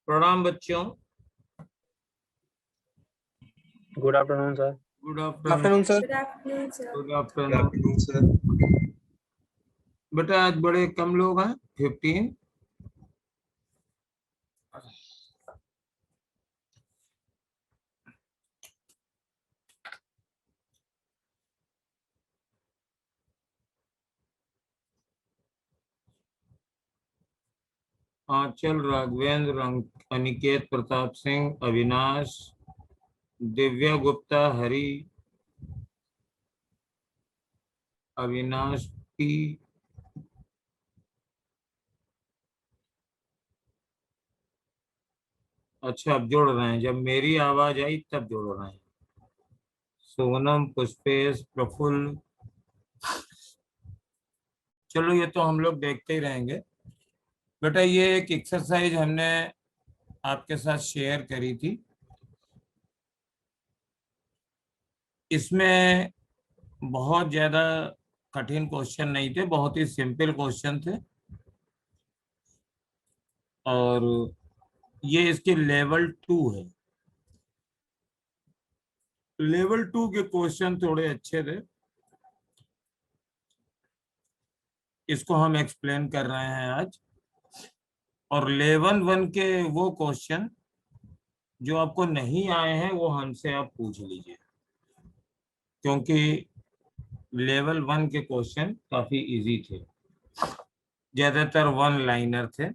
प्रणाम बच्चों। Good afternoon sir. Good afternoon sir. Good afternoon sir. बेटा आज बड़े कम लोग हैं, 15। आंचल, राघवेंद्र, अनिकेत, प्रताप सिंह, अविनाश, दिव्या गुप्ता, हरि, अविनाश पी, अच्छा अब जोड़ रहे हैं, जब मेरी आवाज आई तब जोड़ रहे हैं। सोनम, पुष्पेश, प्रफुल्ल। चलो ये तो हम लोग देखते ही रहेंगे। बेटा ये एक एक्सरसाइज हमने आपके साथ शेयर करी थी, इसमें बहुत ज्यादा कठिन क्वेश्चन नहीं थे, बहुत ही सिंपल क्वेश्चन थे। और ये इसके लेवल 2 है। लेवल 2 के क्वेश्चन थोड़े अच्छे थे, इसको हम एक्सप्लेन कर रहे हैं आज। और लेवल 1 के वो क्वेश्चन जो आपको नहीं आए हैं वो हमसे आप पूछ लीजिए, क्योंकि लेवल 1 के क्वेश्चन काफी इजी थे, ज्यादातर वन लाइनर थे।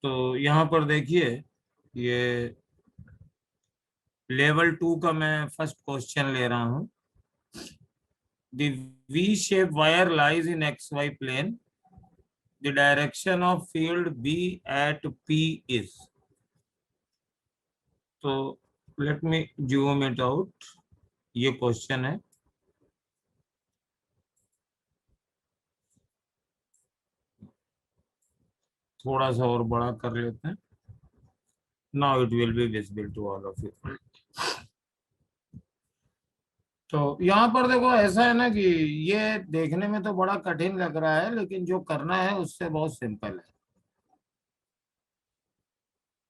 तो यहाँ पर देखिए, ये लेवल 2 का मैं फर्स्ट क्वेश्चन ले रहा हूँ। The V-shaped wire lies in XY plane. The direction of field B at P is. तो let me zoom it out. ये क्वेश्चन है। थोड़ा सा और बड़ा कर लेते हैं। Now it will be visible to all of you. तो यहाँ पर देखो, ऐसा है ना कि ये देखने में तो बड़ा कठिन लग रहा है, लेकिन जो करना है उससे बहुत सिंपल है।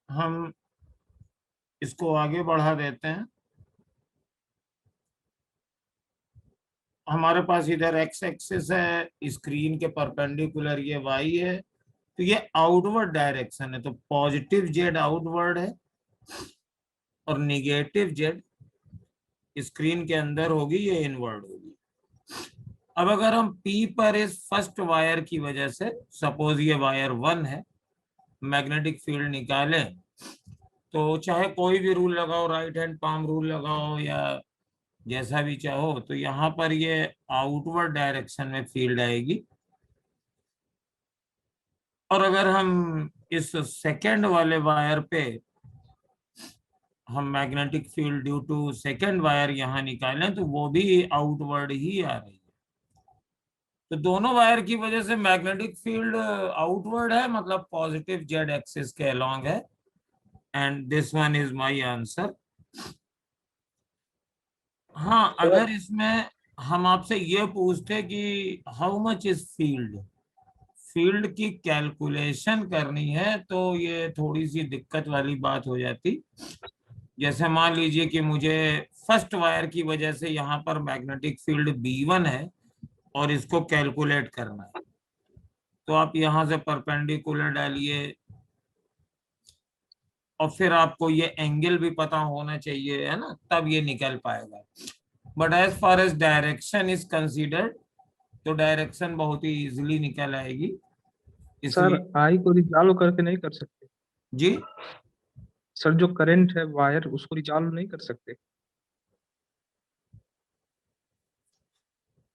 हम इसको आगे बढ़ा देते हैं। हमारे पास इधर एक्स एक्सिस है, स्क्रीन के परपेंडिकुलर ये वाई है, तो ये आउटवर्ड डायरेक्शन है, तो पॉजिटिव जेड आउटवर्ड है और निगेटिव जेड स्क्रीन के अंदर होगी, ये इनवर्ड होगी। अब अगर हम पी पर इस फर्स्ट वायर की वजह से, सपोज ये वायर 1 है, मैग्नेटिक फील्ड निकालें, तो चाहे कोई भी रूल लगाओ, राइट हैंड पाम रूल लगाओ या जैसा भी चाहो, तो यहाँ पर ये आउटवर्ड डायरेक्शन में फील्ड आएगी। और अगर हम इस सेकेंड वाले वायर पे हम magnetic field due to second wire यहाँ निकालें, तो वो भी आउटवर्ड ही आ रही है। तो दोनों वायर की वजह से मैग्नेटिक फील्ड आउटवर्ड है, मतलब पॉजिटिव जेड एक्सिस के अलोंग है। And this one is my answer. हाँ, अगर इसमें हम आपसे ये पूछते कि how much is field, field की कैलकुलेशन करनी है, तो ये थोड़ी सी दिक्कत वाली बात हो जाती। जैसे मान लीजिए कि मुझे फर्स्ट वायर की वजह से यहाँ पर मैग्नेटिक फील्ड B1 है और इसको कैलकुलेट करना है, तो आप यहाँ से परपेंडिकुलर डालिए और फिर आपको ये एंगल भी पता होना चाहिए, है ना, तब ये निकल पाएगा। But as far as direction is considered, तो डायरेक्शन बहुत ही इजीली निकल आएगी। सर आई को रिजॉल्व करके नहीं कर सकते जी सर, जो करंट है वायर उसको रिजॉल्व नहीं कर सकते?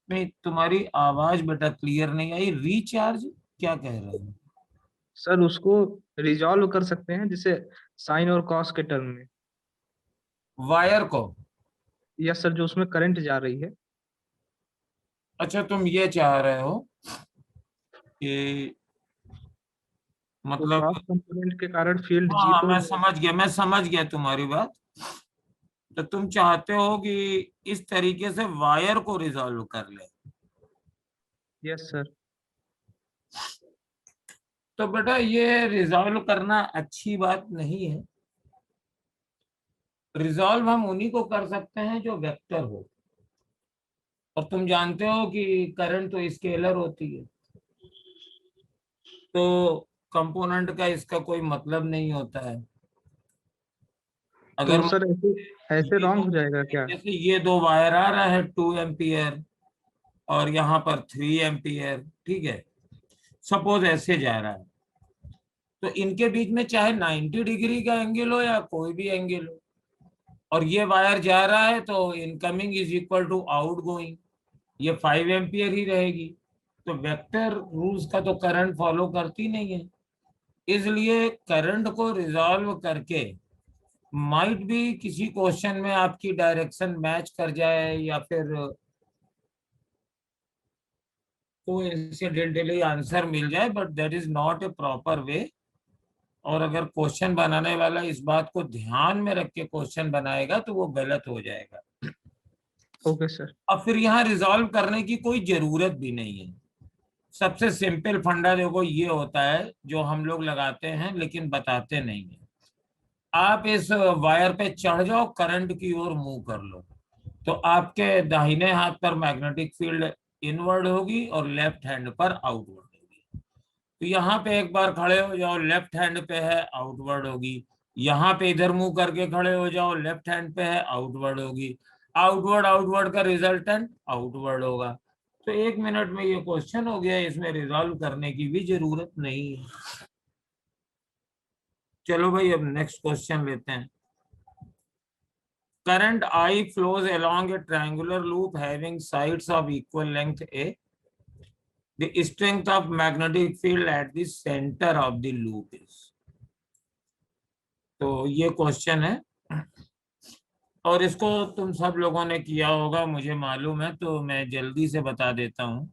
नहीं, तुम्हारी आवाज बेटा क्लियर नहीं आई। रिचार्ज क्या कह रहे हो? सर उसको रिजॉल्व कर सकते हैं, जैसे साइन और कॉस के टर्म में। वायर को? यस सर, जो उसमें करंट जा रही है। अच्छा, तुम ये चाह रहे हो कि तो मतलब, क्रॉस कंपोनेंट के कारण फील्ड जी हाँ को। मैं समझ गया तुम्हारी बात। तो तुम चाहते हो कि इस तरीके से वायर को रिजॉल्व कर ले। Yes sir. तो बेटा ये रिजॉल्व करना अच्छी बात नहीं है। रिजॉल्व हम उन्हीं को कर सकते हैं जो वेक्टर हो, और तुम जानते हो कि करंट तो स्केलर होती है, तो कंपोनेंट का इसका कोई मतलब नहीं होता है। अगर तो सर ऐसे ऐसे ये रॉन्ग दो, हो जाएगा क्या? जैसे ये दो वायर आ रहा है 2 एम्पियर और यहाँ पर 3 एम्पियर, ठीक है, सपोज ऐसे जा रहा है, तो इनके बीच में चाहे 90 डिग्री का एंगल हो या कोई भी एंगल हो, और ये वायर जा रहा है तो incoming is equal to outgoing, ये 5 एम्पियर ही रहेगी। तो वेक्टर रूल्स का तो करंट फॉलो करती नहीं है, इसलिए करंट को रिजॉल्व करके माइट भी किसी क्वेश्चन में आपकी डायरेक्शन मैच कर जाए या फिर कोइंसिडेंटली आंसर मिल जाए, but that is not a proper way. और अगर क्वेश्चन बनाने वाला इस बात को ध्यान में रख के क्वेश्चन बनाएगा तो वो गलत हो जाएगा। Okay sir. अब फिर यहाँ रिजॉल्व करने की कोई जरूरत भी नहीं है। सबसे सिंपल फंडा देखो ये होता है जो हम लोग लगाते हैं लेकिन बताते नहीं है। आप इस वायर पे चढ़ जाओ, करंट की ओर मूव कर लो, तो आपके दाहिने हाथ पर मैग्नेटिक फील्ड इनवर्ड होगी और लेफ्ट हैंड पर आउटवर्ड होगी। तो यहाँ पे एक बार खड़े हो जाओ, लेफ्ट हैंड पे है आउटवर्ड होगी। यहाँ पे इधर मुंह करके खड़े हो जाओ, लेफ्ट हैंड पे है आउटवर्ड होगी। आउटवर्ड आउटवर्ड का रिजल्टेंट आउटवर्ड होगा। तो 1 मिनट में ये क्वेश्चन हो गया, इसमें रिजॉल्व करने की भी जरूरत नहीं है। चलो भाई अब नेक्स्ट क्वेश्चन लेते हैं। Current I flows along a triangular loop having sides of equal length A. The strength of magnetic field at the center of the loop is. तो ये क्वेश्चन है और इसको तुम सब लोगों ने किया होगा मुझे मालूम है, तो मैं जल्दी से बता देता हूं।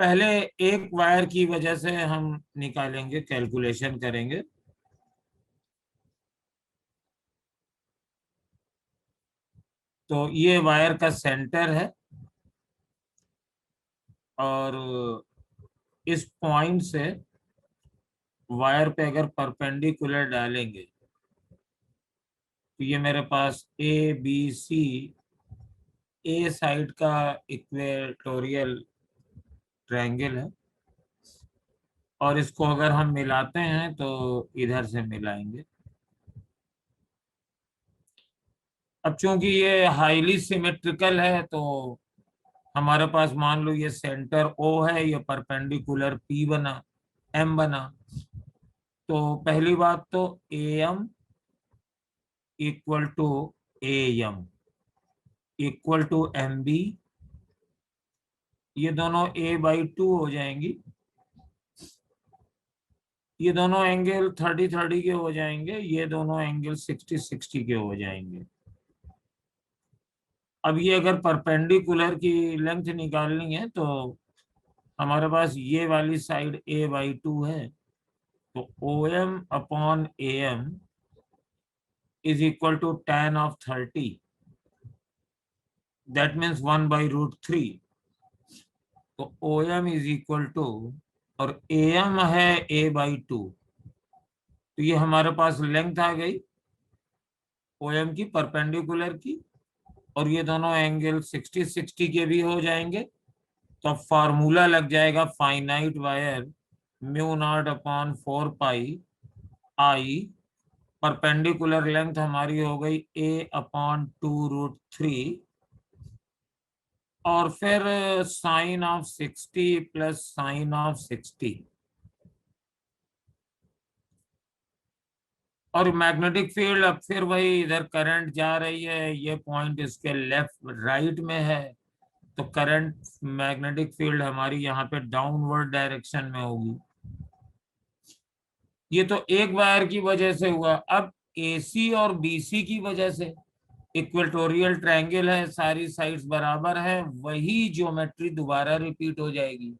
पहले एक वायर की वजह से हम निकालेंगे, कैलकुलेशन करेंगे। तो ये वायर का सेंटर है और इस पॉइंट से वायर पे अगर परपेंडिकुलर डालेंगे तो ये मेरे पास A B C, A side का इक्वेटोरियल ट्रायंगल है, और इसको अगर हम मिलाते हैं तो इधर से मिलाएंगे। अब चूंकि ये हाईली सिमेट्रिकल है तो हमारे पास मान लो ये सेंटर ओ है, ये परपेंडिकुलर पी बना, एम बना। तो पहली बात तो A M equal to A M equal to M B, ये दोनों a/2 हो जाएंगी। ये दोनों एंगल 30-30 के हो जाएंगे, ये दोनों एंगल 60-60 के हो जाएंगे। अब ये अगर परपेंडिकुलर की लेंथ निकालनी है तो हमारे पास ये वाली साइड a/2 है, तो OM upon AM is equal to tan of 30, that means 1/√3। तो OM इज इक्वल टू, और AM है a/2, तो ये हमारे पास लेंथ आ गई OM की परपेंडिकुलर की, और ये दोनों एंगल 60-60 के भी हो जाएंगे। तो अब फार्मूला लग जाएगा finite wire μ0/4πI, perpendicular length हमारी हो गई a/2√3, और फिर sine of 60 plus sine of 60। और मैग्नेटिक फील्ड अब फिर वही, इधर करंट जा रही है, ये पॉइंट इसके लेफ्ट राइट में है, तो करंट मैग्नेटिक फील्ड हमारी यहाँ पे डाउनवर्ड डायरेक्शन में होगी। ये तो एक वायर की वजह से हुआ। अब AC और BC की वजह से, इक्वेटोरियल ट्रायंगल है, सारी साइड्स बराबर है, वही ज्योमेट्री दोबारा रिपीट हो जाएगी।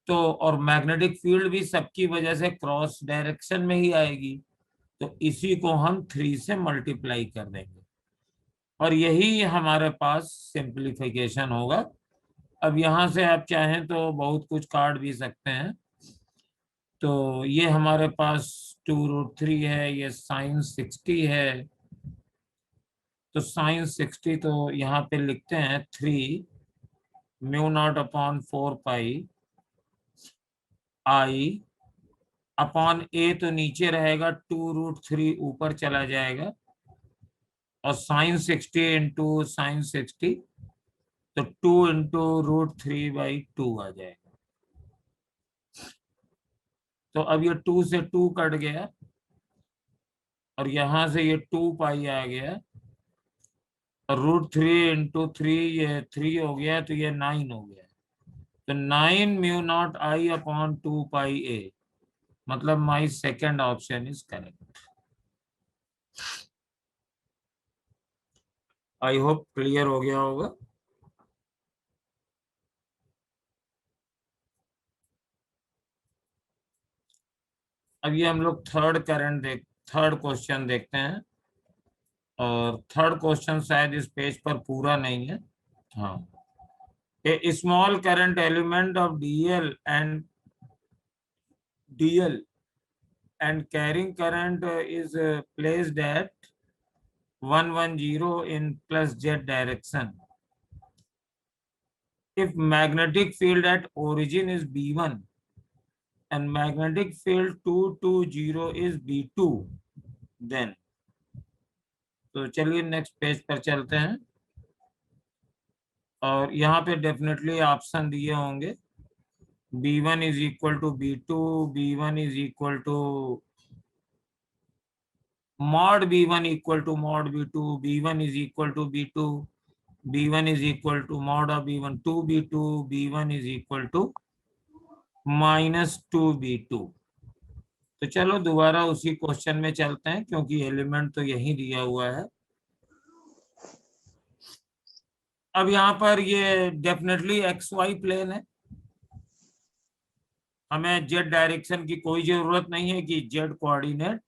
तो और मैग्नेटिक फील्ड भी सबकी वजह से क्रॉस डायरेक्शन में ही आएगी, तो इसी को हम 3 से मल्टीप्लाई कर देंगे और यही हमारे पास सिंप्लीफिकेशन होगा। अब यहाँ से आप चाहें तो बहुत कुछ काट भी सकते हैं। तो ये हमारे पास 2√3 है, ये साइन 60 है। तो साइन 60 तो यहाँ पे लिखते हैं 3 μ0/4 पाई आई अपॉन ए, तो नीचे रहेगा 2√3 ऊपर चला जाएगा, और साइन 60 इंटू साइन 60, तो 2 इंटू √3/2 आ जाएगा। तो अब ये 2 से 2 कट गया, और यहां से ये 2 पाई आ गया, और √3 इंटू 3 ये 3 हो गया, तो ये 9 हो गया। तो 9 μ0I/2 पाई a, मतलब my second option is correct. I hope clear हो गया होगा। अब ये हम लोग थर्ड क्वेश्चन देखते हैं, और थर्ड क्वेश्चन शायद इस पेज पर पूरा नहीं है। हाँ, a small current element of DL and carrying current is placed at 110 in plus Z direction. If magnetic field at origin is B1 and magnetic field 220 is B2, then तो चलिए next page पर चलते हैं, और यहाँ पे definitely option दिए होंगे। B1 is equal to B2, B1 is equal to mod B1 equal to mod B2, B1 is equal to B2, B1 is equal to mod of B1 2B2, B1 is equal to -2B2। तो चलो दोबारा उसी question में चलते हैं, क्योंकि element तो यही दिया हुआ है। अब यहाँ पर ये डेफिनेटली XY प्लेन है, हमें Z डायरेक्शन की कोई जरूरत नहीं है कि Z कोऑर्डिनेट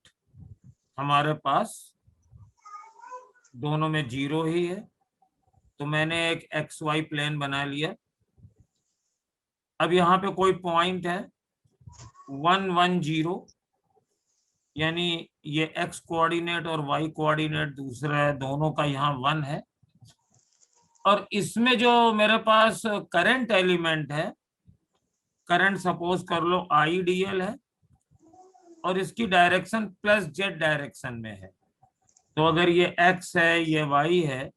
हमारे पास दोनों में 0 ही है। तो मैंने एक XY प्लेन बना लिया। अब यहाँ पे कोई पॉइंट है 110, यानी ये X कोऑर्डिनेट और Y कोऑर्डिनेट दूसरा है, दोनों का यहाँ 1 है। और इसमें जो मेरे पास करंट एलिमेंट है, करंट सपोज कर लो IDL है, और इसकी डायरेक्शन प्लस Z डायरेक्शन में है। तो अगर ये X है, ये Y है,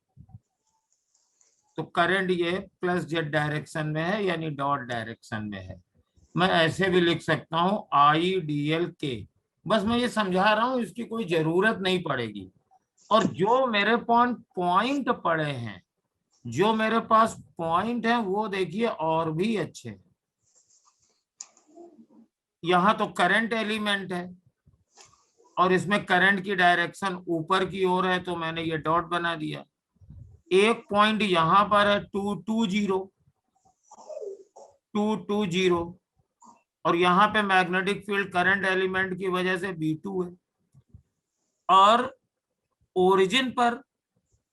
तो करंट ये प्लस Z डायरेक्शन में है, यानी डॉट डायरेक्शन में है। मैं ऐसे भी लिख सकता हूं IDL के, बस मैं ये समझा रहा हूं, इसकी कोई जरूरत नहीं पड़ेगी। और जो मेरे पॉइंट पड़े हैं, जो मेरे पास पॉइंट है, वो देखिए और भी अच्छे हैं। यहां तो करंट एलिमेंट है, और इसमें करंट की डायरेक्शन ऊपर की ओर है, तो मैंने ये डॉट बना दिया। एक पॉइंट यहां पर है 220, और यहाँ पे मैग्नेटिक फील्ड करंट एलिमेंट की वजह से B2 है, और ओरिजिन पर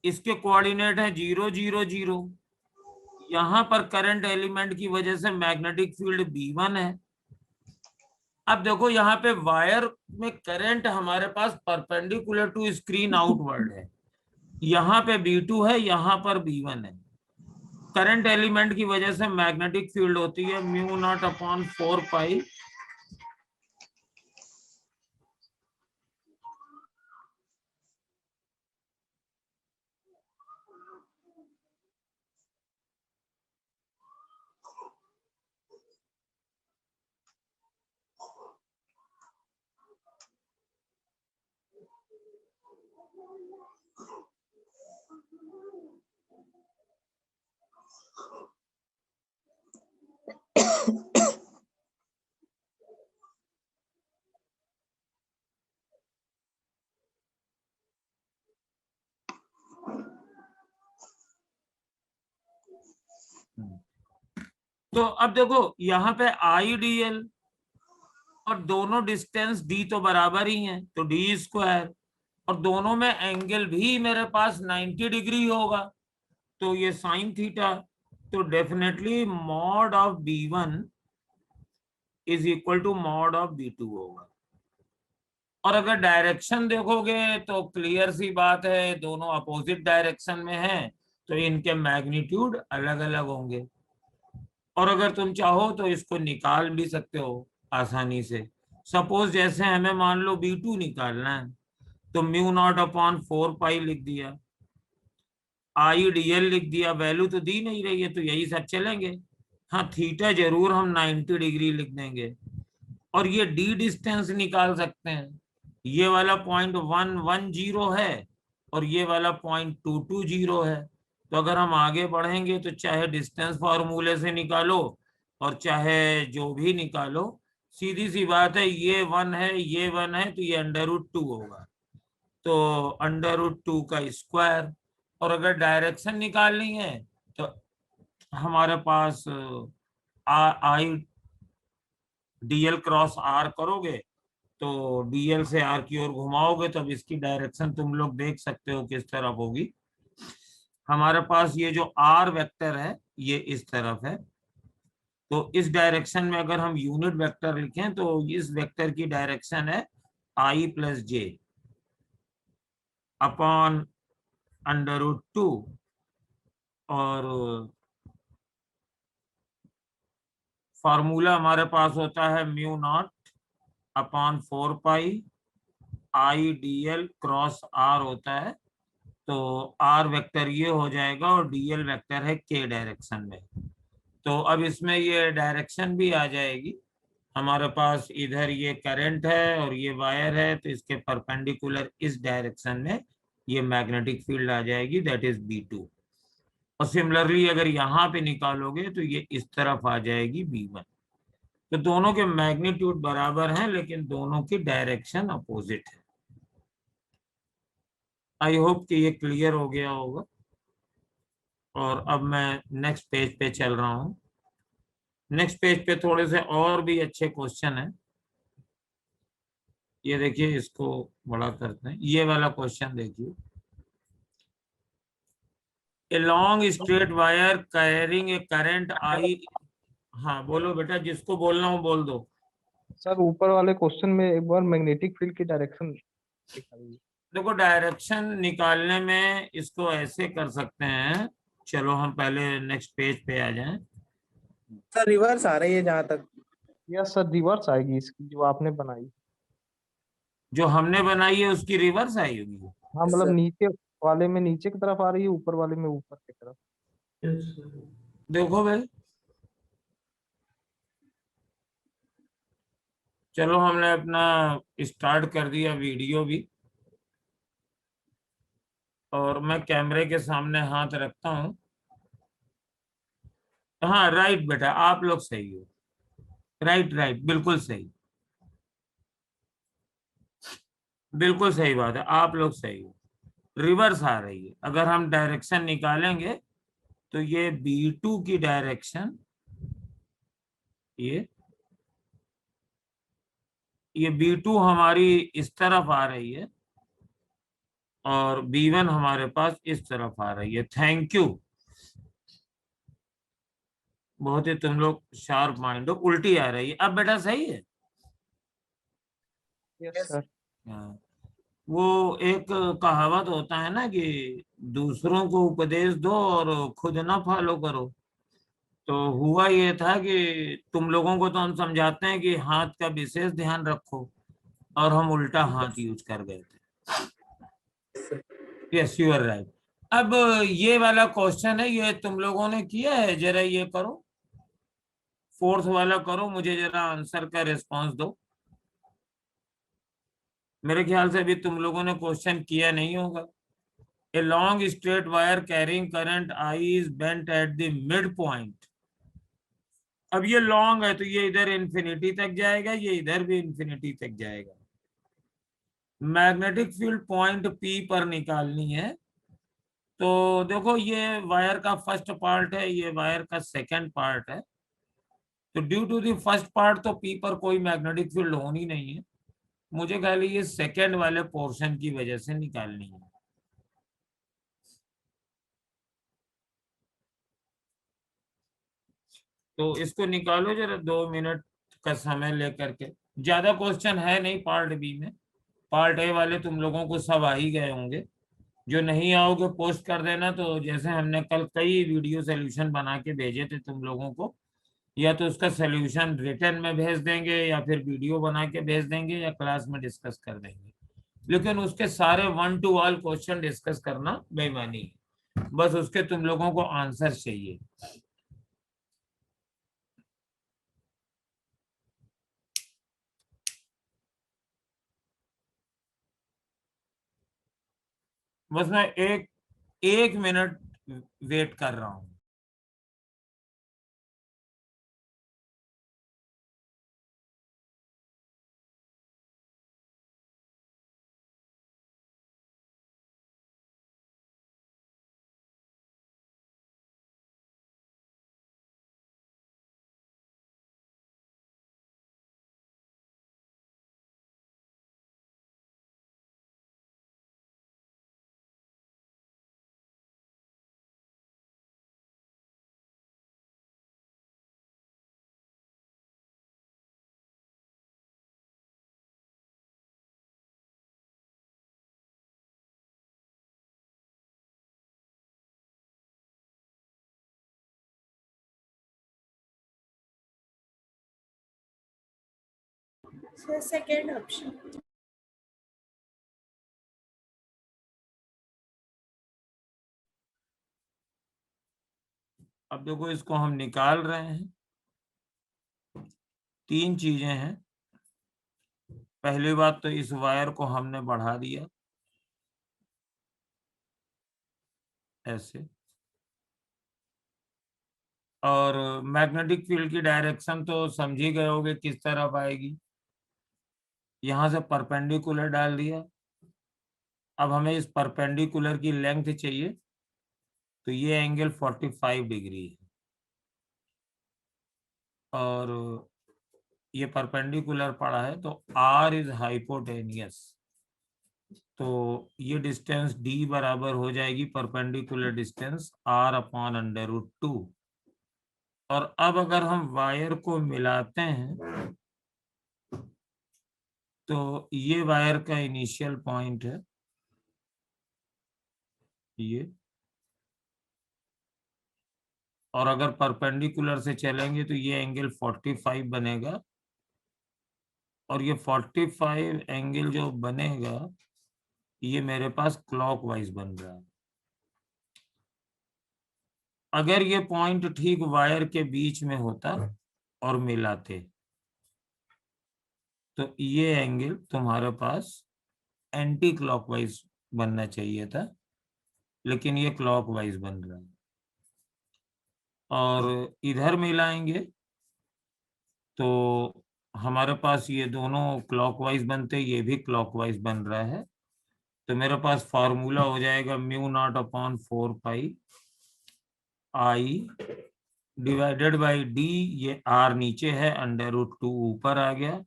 इसके कोऑर्डिनेट है 0 0 0। यहाँ पर करंट एलिमेंट की वजह से मैग्नेटिक फील्ड B1 है। अब देखो यहाँ पे वायर में करंट हमारे पास परपेंडिकुलर टू स्क्रीन आउटवर्ड है, यहाँ पे B2 है, यहाँ पर B1 है। करंट एलिमेंट की वजह से मैग्नेटिक फील्ड होती है μ0/4 पाई तो अब देखो यहाँ पे IDL और दोनों डिस्टेंस D तो बराबर ही हैं, तो D², और दोनों में एंगल भी मेरे पास 90 डिग्री होगा, तो ये साइन थीटा। तो definitely mod of B1 is equal to mod of B2 होगा। और अगर डायरेक्शन देखोगे तो क्लियर सी बात है, दोनों अपोजिट डायरेक्शन में हैं, तो इनके मैग्नीट्यूड अलग अलग होंगे। और अगर तुम चाहो तो इसको निकाल भी सकते हो आसानी से। सपोज जैसे हमें मान लो B2 निकालना है, तो म्यू नॉट अपॉन 4 पाई लिख दिया, IDL लिख दिया, वैल्यू तो दी नहीं रही है तो यही सब चलेंगे। हाँ, थीटा जरूर हम 90 डिग्री लिख देंगे। और ये डी डिस्टेंस निकाल सकते हैं, ये वाला पॉइंट 110 है और ये वाला पॉइंट 220 है। तो अगर हम आगे बढ़ेंगे तो चाहे डिस्टेंस फॉर्मूले से निकालो और चाहे जो भी निकालो, सीधी सी बात है, ये 1 है ये 1 है तो ये √2 होगा, तो √2 का स्क्वायर। और अगर डायरेक्शन निकालनी है तो हमारे पास IDL क्रॉस R करोगे तो DL से R की ओर घुमाओगे तो अब इसकी डायरेक्शन तुम लोग देख सकते हो किस तरफ होगी। हमारे पास ये जो R वेक्टर है ये इस तरफ है, तो इस डायरेक्शन में अगर हम यूनिट वेक्टर लिखें तो इस वेक्टर की डायरेक्शन है I + J अपॉन √2। और फॉर्मूला हमारे पास होता है म्यू नॉट अपॉन 4 पाई IDL क्रॉस R होता है, तो R वेक्टर ये हो जाएगा और DL वेक्टर है K डायरेक्शन में। तो अब इसमें ये डायरेक्शन भी आ जाएगी, हमारे पास इधर ये करंट है और ये वायर है, तो इसके परपेंडिकुलर इस डायरेक्शन में ये मैग्नेटिक फील्ड आ जाएगी, दैट इज B2। और सिमिलरली अगर यहाँ पे निकालोगे तो ये इस तरफ आ जाएगी B1। तो दोनों के मैग्नीट्यूड बराबर हैं लेकिन दोनों की डायरेक्शन अपोजिट है। आई होप कि ये क्लियर हो गया होगा। और अब मैं नेक्स्ट पेज पे चल रहा हूँ। नेक्स्ट पेज पे थोड़े से और भी अच्छे क्वेश्चन हैं। ये देखिए, इसको बड़ा करते हैं, ये वाला क्वेश्चन देखिए। A long straight wire carrying a current I। हाँ बोलो बेटा, जिसको बोलना हो बोल दो। सर ऊपर वाले क्वेश्चन में एक बार मैग्नेटिक फील्ड की डायरेक्शन दिखाइए। देखो, डायरेक्शन निकालने में इसको ऐसे कर सकते हैं। चलो हम पहले नेक्स्ट पेज पे आ जाएं। सर रिवर्स आ रही है जहाँ तक। यस सर, रिवर्स आएगी इसकी जो आपने बनाई। जो हमने बनाई है उसकी रिवर्स आई होगी। हाँ यस मतलब सर। नीचे वाले में नीचे की तरफ आ रही है, ऊपर वाले में ऊपर की तरफ। देखो भाई, चलो हमने अपना स्टार्ट कर दिया वीडियो भी, और मैं कैमरे के सामने हाथ रखता हूँ। हाँ राइट बेटा, आप लोग सही हो। राइट राइट, बिल्कुल सही, बिल्कुल सही बात है, आप लोग सही हो। रिवर्स आ रही है। अगर हम डायरेक्शन निकालेंगे तो ये B2 की डायरेक्शन, ये B2 हमारी इस तरफ आ रही है और B1 हमारे पास इस तरफ आ रही है। थैंक यू, बहुत ही तुम लोग शार्प माइंड हो। उल्टी आ रही है अब बेटा, सही है। Yes sir. हाँ, वो एक कहावत होता है ना कि दूसरों को उपदेश दो और खुद ना फॉलो करो। तो हुआ ये था कि तुम लोगों को तो हम समझाते हैं कि हाथ का विशेष ध्यान रखो, और हम उल्टा हाथ यूज कर गए थे। Yes you are right. अब ये वाला क्वेश्चन है, ये तुम लोगों ने किया है, जरा ये करो, फोर्थ वाला करो, मुझे जरा आंसर का रिस्पांस दो। मेरे ख्याल से अभी तुम लोगों ने क्वेश्चन किया नहीं होगा। A long straight wire carrying current I is bent at the mid point. अब ये लॉन्ग है तो ये इधर इंफिनिटी तक जाएगा, ये इधर भी इंफिनिटी तक जाएगा। मैग्नेटिक फील्ड पॉइंट P पर निकालनी है। तो देखो, ये वायर का फर्स्ट पार्ट है, ये वायर का सेकंड पार्ट है। तो due to the first part तो P पर कोई मैग्नेटिक फील्ड होनी नहीं है। मुझे ख्याल है ये सेकंड वाले पोर्शन की वजह से निकालनी है। तो इसको निकालो जरा 2 मिनट का समय लेकर के। ज्यादा क्वेश्चन है नहीं पार्ट बी में, पार्ट ए वाले तुम लोगों को सब आ ही गए होंगे। जो नहीं आओगे पोस्ट कर देना, तो जैसे हमने कल कई वीडियो सोल्यूशन बना के भेजे थे तुम लोगों को, या तो उसका सोल्यूशन रिटर्न में भेज देंगे या फिर वीडियो बना के भेज देंगे या क्लास में डिस्कस कर देंगे, लेकिन उसके सारे 1 to all क्वेश्चन डिस्कस करना बेईमानी है। बस उसके तुम लोगों को आंसर चाहिए। बस मैं एक 1 मिनट वेट कर रहा हूं। So second option. अब देखो इसको हम निकाल रहे हैं। 3 चीजें हैं। पहली बात तो इस वायर को हमने बढ़ा दिया ऐसे, और मैग्नेटिक फील्ड की डायरेक्शन तो समझ ही गए होगे किस तरफ आएगी। यहां से परपेंडिकुलर डाल दिया। अब हमें इस परपेंडिकुलर की लेंथ चाहिए, तो ये एंगल 45 डिग्री है, और ये परपेंडिकुलर पड़ा है, तो R इज हाइपोटेनियस। तो ये डिस्टेंस D बराबर हो जाएगी परपेंडिकुलर डिस्टेंस R/√2। और अब अगर हम वायर को मिलाते हैं, तो ये वायर का इनिशियल पॉइंट है ये, और अगर परपेंडिकुलर से चलेंगे तो ये एंगल 45 बनेगा, और ये 45 एंगल जो बनेगा ये मेरे पास क्लॉकवाइज बन रहा है। अगर ये पॉइंट ठीक वायर के बीच में होता और मिलाते, तो ये एंगल तुम्हारे पास एंटी क्लॉकवाइज बनना चाहिए था, लेकिन ये क्लॉकवाइज बन रहा है। और इधर मिलाएंगे तो हमारे पास ये दोनों क्लॉकवाइज बनते, ये भी क्लॉकवाइज बन रहा है। तो मेरे पास फॉर्मूला हो जाएगा μ0/4 पाई I डिवाइडेड बाई D। ये R नीचे है, √2 ऊपर आ गया।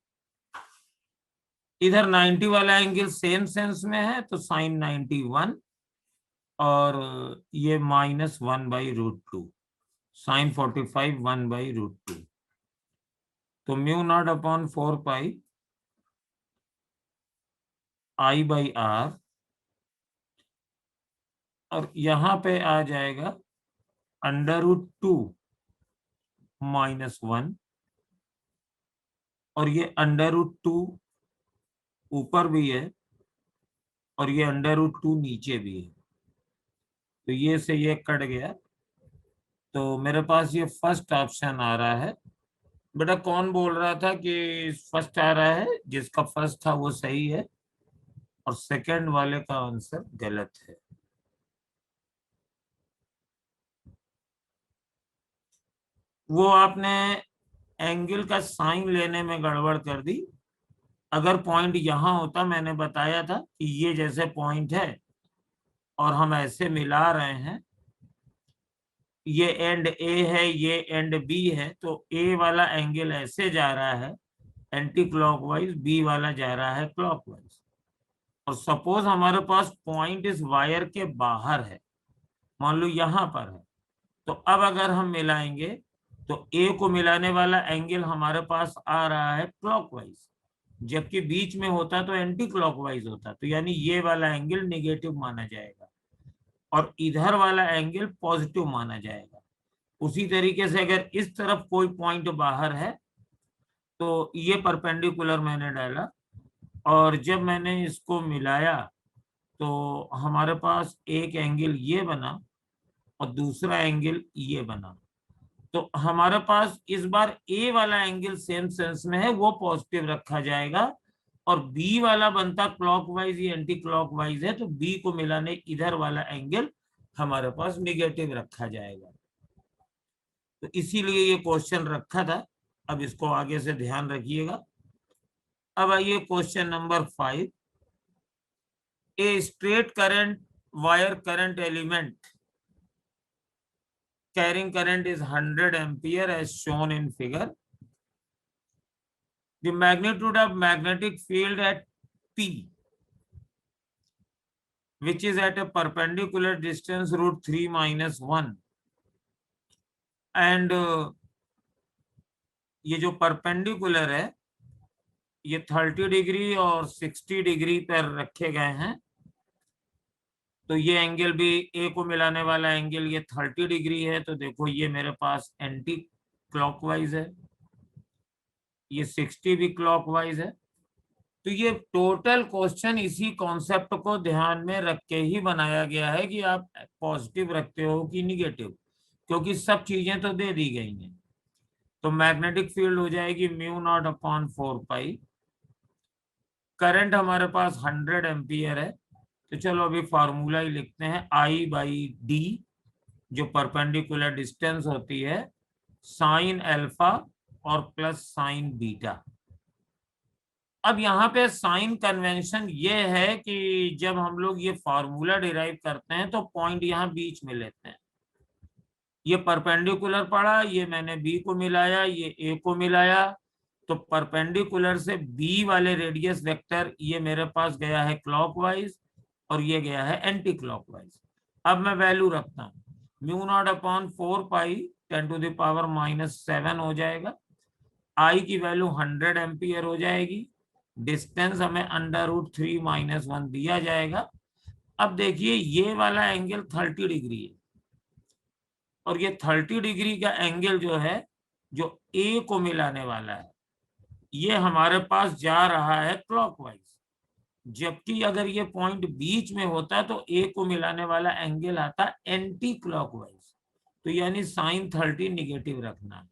इधर 90 वाला एंगल सेम सेंस में है, तो sin 91, और ये -1/√2, sin 45 1/√2। तो μ0/4 पाई I/R, और यहां पे आ जाएगा √2 -1, और ये √2 ऊपर भी है और ये √2 नीचे भी है, तो ये से ये कट गया। तो मेरे पास ये फर्स्ट ऑप्शन आ रहा है। बेटा कौन बोल रहा था कि फर्स्ट आ रहा है? जिसका फर्स्ट था वो सही है, और सेकंड वाले का आंसर गलत है। वो आपने एंगल का साइन लेने में गड़बड़ कर दी। अगर पॉइंट यहां होता, मैंने बताया था कि ये जैसे पॉइंट है और हम ऐसे मिला रहे हैं, ये एंड ए है, ये एंड बी है, तो ए वाला एंगल ऐसे जा रहा है एंटी क्लॉकवाइज, बी वाला जा रहा है क्लॉकवाइज। और सपोज हमारे पास पॉइंट इस वायर के बाहर है, मान लो यहां पर है, तो अब अगर हम मिलाएंगे तो ए को मिलाने वाला एंगल हमारे पास आ रहा है क्लॉकवाइज, जबकि बीच में होता तो एंटी क्लॉकवाइज होता, तो यानी ये वाला एंगल निगेटिव माना जाएगा और इधर वाला एंगल पॉजिटिव माना जाएगा। उसी तरीके से अगर इस तरफ कोई पॉइंट बाहर है तो ये परपेंडिकुलर मैंने डाला और जब मैंने इसको मिलाया तो हमारे पास एक एंगल ये बना और दूसरा एंगल ये बना। तो हमारे पास इस बार ए वाला एंगल सेम सेंस में है, वो पॉजिटिव रखा जाएगा और बी वाला बनता क्लॉकवाइज या एंटी क्लॉकवाइज है, तो बी को मिलाने इधर वाला एंगल हमारे पास निगेटिव रखा जाएगा। तो इसीलिए ये क्वेश्चन रखा था। अब इसको आगे से ध्यान रखिएगा। अब आइए question number 5। A straight current wire current element carrying current is 100 ampere as shown in figure. The magnitude of magnetic field at P, which is at a perpendicular distance √3 - 1, and ये जो परपेंडिकुलर है ये 30 degree और 60 degree पर रखे गए हैं। तो ये एंगल भी ए को मिलाने वाला एंगल ये 30 डिग्री है, तो देखो ये मेरे पास एंटी क्लॉकवाइज है, ये 60 भी क्लॉकवाइज है। तो ये टोटल क्वेश्चन इसी कॉन्सेप्ट को ध्यान में रख के ही बनाया गया है कि आप पॉजिटिव रखते हो कि निगेटिव, क्योंकि सब चीजें तो दे दी गई हैं। तो मैग्नेटिक फील्ड हो जाएगी μ0/4π। करंट हमारे पास 100 एम्पियर है, तो चलो अभी फार्मूला ही लिखते हैं, I/d जो परपेंडिकुलर डिस्टेंस होती है साइन अल्फा और प्लस साइन बीटा। अब यहाँ पे साइन कन्वेंशन ये है कि जब हम लोग ये फार्मूला डिराइव करते हैं तो पॉइंट यहाँ बीच में लेते हैं। ये परपेंडिकुलर पड़ा, ये मैंने बी को मिलाया, ये ए को मिलाया, तो परपेंडिकुलर से बी वाले रेडियस वेक्टर ये मेरे पास गया है क्लॉकवाइज और ये गया है एंटी क्लॉकवाइज। अब मैं वैल्यू रखता हूँ, μ0/4π 10⁻⁻7 हो जाएगा। आई की वैल्यू 100 एम्पियर हो जाएगी। डिस्टेंस हमें √3 - 1 दिया जाएगा। अब देखिए ये वाला एंगल 30 डिग्री है और ये 30 डिग्री का एंगल जो है जो ए को मिलाने वाला है ये हमारे पास जा रहा है क्लॉकवाइज, जबकि अगर ये पॉइंट बीच में होता तो ए को मिलाने वाला एंगल आता एंटी क्लॉकवाइज। तो यानी साइन 30 निगेटिव रखना है,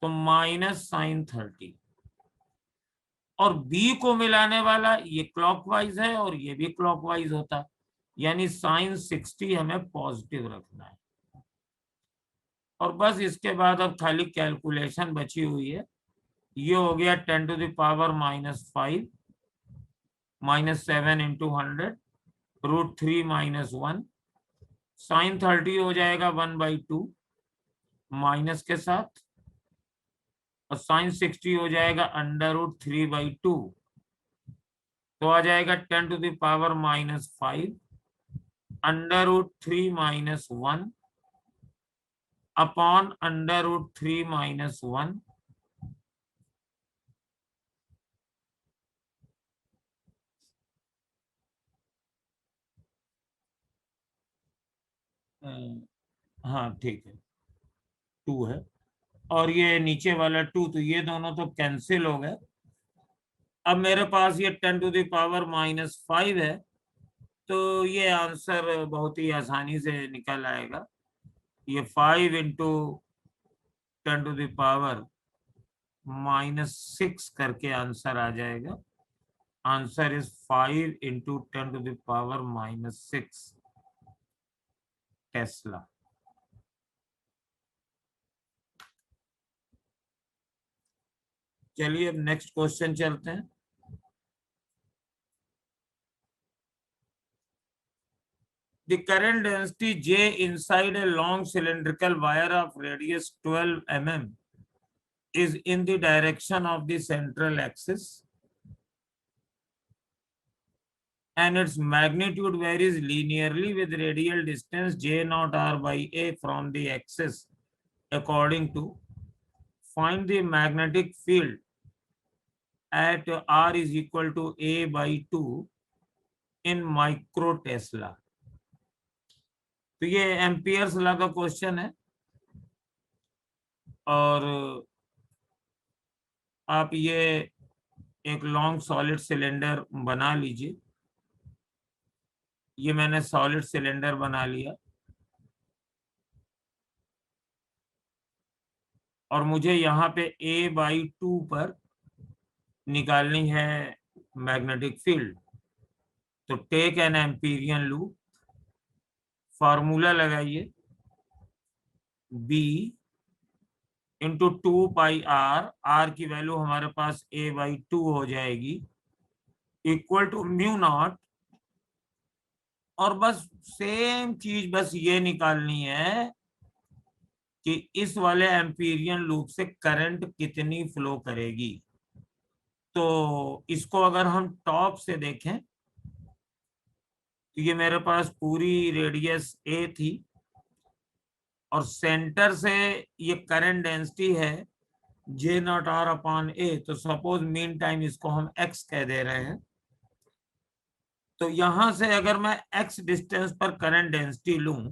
तो -sin30। और बी को मिलाने वाला ये क्लॉकवाइज है और ये भी क्लॉकवाइज होता, यानी sin60 हमें पॉजिटिव रखना है। और बस इसके बाद अब खाली कैलकुलेशन बची हुई है। ये हो गया 10⁻⁻5 -7 × 100 √3 - 1। sin30 हो जाएगा 1/2 माइनस के साथ, और sin60 हो जाएगा √3/2। तो आ जाएगा 10⁻⁻5 √3 - 1 अपॉन √3 - 1। हाँ ठीक है, 2 है और ये नीचे वाला 2, तो ये दोनों तो कैंसिल हो गए। अब मेरे पास ये 10⁻⁻5 है, तो ये आंसर बहुत ही आसानी से निकल आएगा। ये 5 × 10⁻⁻6 करके आंसर आ जाएगा। Answer is 5 × 10⁻⁻6 Tesla. चलिए अब नेक्स्ट क्वेश्चन चलते हैं। The current density J inside a long cylindrical wire of radius 12 mm is in the direction of the central axis and its magnitude varies linearly with radial distance J0 r/a from the axis according to find the magnetic field at R is equal to A by 2 in micro Tesla। तो ये Ampere's law का question है और आप ये एक long solid cylinder बना लीजिए। ये मैंने सॉलिड सिलेंडर बना लिया और मुझे यहाँ पे A बाई 2 पर निकालनी है मैग्नेटिक फील्ड। तो take an Amperian loop, formula लगाइए B इंटू 2 पाई R की वैल्यू हमारे पास A बाई 2 हो जाएगी, इक्वल टू म्यू नॉट। और बस सेम चीज बस ये निकालनी है कि इस वाले एम्पीरियन लूप से करंट कितनी फ्लो करेगी। तो इसको अगर हम टॉप से देखें तो ये मेरे पास पूरी रेडियस A थी और सेंटर से ये करंट डेंसिटी है J not R upon A। तो सपोज मीन टाइम इसको हम X कह दे रहे हैं। तो यहां से अगर मैं X डिस्टेंस पर करंट डेंसिटी लूं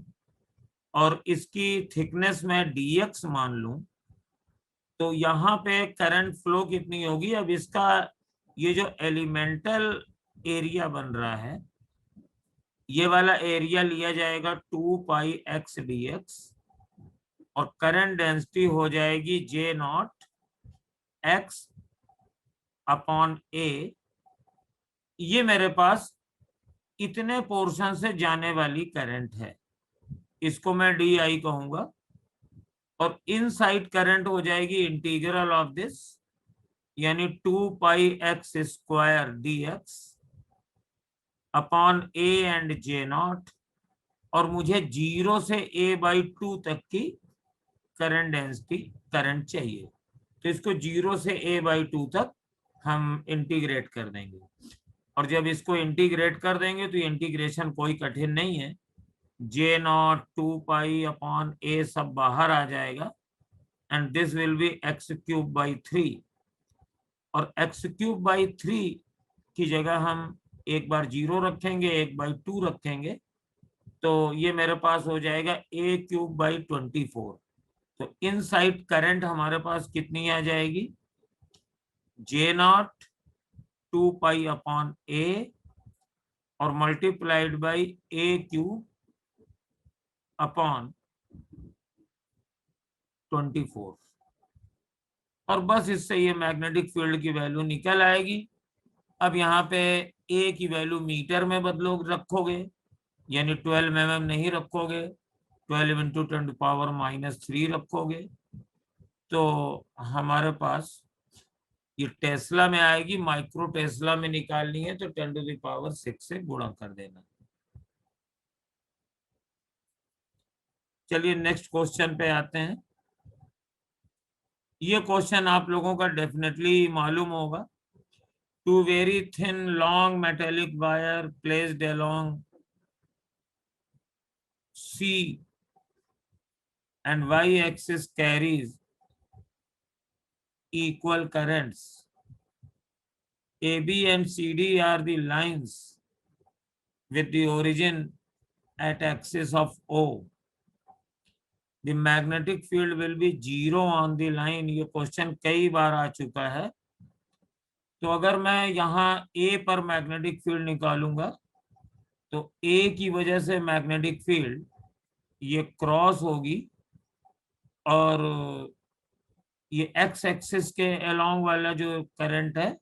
और इसकी थिकनेस में dx मान लूं तो यहाँ पे करंट फ्लो कितनी होगी। अब इसका ये जो एलिमेंटल एरिया बन रहा है, ये वाला एरिया लिया जाएगा 2 पाई x dx और करंट डेंसिटी हो जाएगी J not x upon A। ये मेरे पास इतने पोर्शन से जाने वाली करंट है, इसको मैं DI कहूंगा। और इनसाइड करंट हो जाएगी इंटीग्रल ऑफ दिस, यानी 2 पाई x square dx upon A and J not. और मुझे 0 से A बाई 2 तक की करंट डेंसिटी करंट चाहिए। तो इसको 0 से A बाई 2 तक हम इंटीग्रेट कर देंगे और जब इसको इंटीग्रेट कर देंगे तो इंटीग्रेशन कोई कठिन नहीं है। J not 2 pi upon A सब बाहर आ जाएगा and this will be x cube by 3। और x क्यूब बाई 3 की जगह हम एक बार 0 रखेंगे, एक बाई 2 रखेंगे, तो ये मेरे पास हो जाएगा A क्यूब बाई 24। तो इनसाइड करंट हमारे पास कितनी आ जाएगी, J not 2 pi upon A और multiplied by A cube upon 24। और बस इससे ये मैग्नेटिक फील्ड की वैल्यू निकल आएगी। अब यहाँ पे A की वैल्यू मीटर में बदलो रखोगे, यानी 12 mm नहीं रखोगे, 12 इंटू 10⁻³ रखोगे तो हमारे पास ये टेस्ला में आएगी। माइक्रो टेस्ला में निकालनी है तो 10⁶ से गुणा कर देना। चलिए नेक्स्ट क्वेश्चन पे आते हैं। ये क्वेश्चन आप लोगों का डेफिनेटली मालूम होगा। Two very thin long metallic wire placed along C and Y axis carries equal currents. AB and CD are the lines with the origin at axis of O. The magnetic field will be 0 on the line. ये question कई बार आ चुका है। तो अगर मैं यहाँ A पर magnetic field निकालूंगा तो A की वजह से मैग्नेटिक फील्ड ये क्रॉस होगी और ये x एक्सिस के अलोंग वाला जो करंट है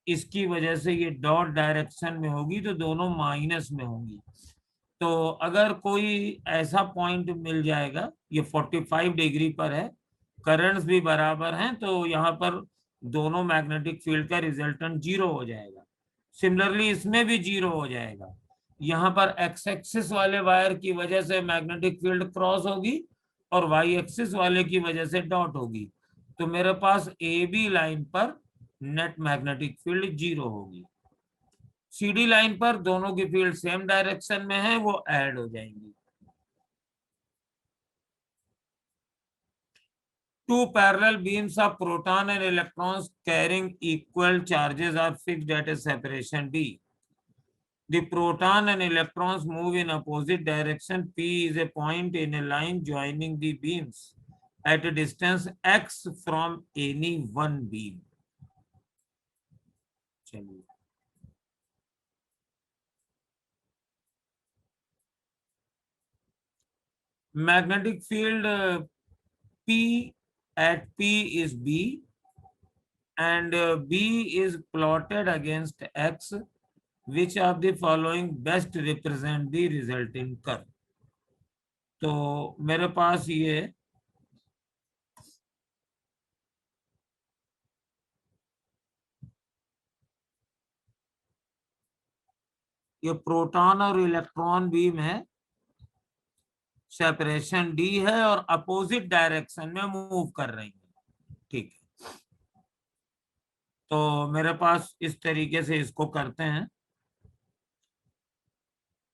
इसकी वजह से ये डॉट डायरेक्शन में होगी, तो दोनों माइनस में होंगी। तो अगर कोई ऐसा पॉइंट मिल जाएगा, ये 45 डिग्री पर है, करंट्स भी बराबर हैं, तो यहाँ पर दोनों मैग्नेटिक फील्ड का रिजल्टेंट 0 हो जाएगा। सिमिलरली इसमें भी 0 हो जाएगा। यहाँ पर x एक्सिस वाले वायर की वजह से मैग्नेटिक फील्ड क्रॉस होगी और y एक्सिस वाले की वजह से डॉट होगी। तो मेरे पास AB लाइन पर नेट मैग्नेटिक फील्ड 0 होगी। CD लाइन पर दोनों की फील्ड सेम डायरेक्शन में है, वो ऐड हो जाएंगी। two parallel beams of proton and electrons carrying equal charges are fixed at a separation d. The proton and electrons move in opposite direction. P is a point in a line joining the beams at a distance x from any one beam. चलिए, magnetic field P at P is B, and B is plotted against X. Which of the following best represent the resulting curve? तो मेरे पास ये proton और electron beam है, separation D है और opposite direction में move कर रही है, ठीक है। तो मेरे पास इस तरीके से इसको करते हैं,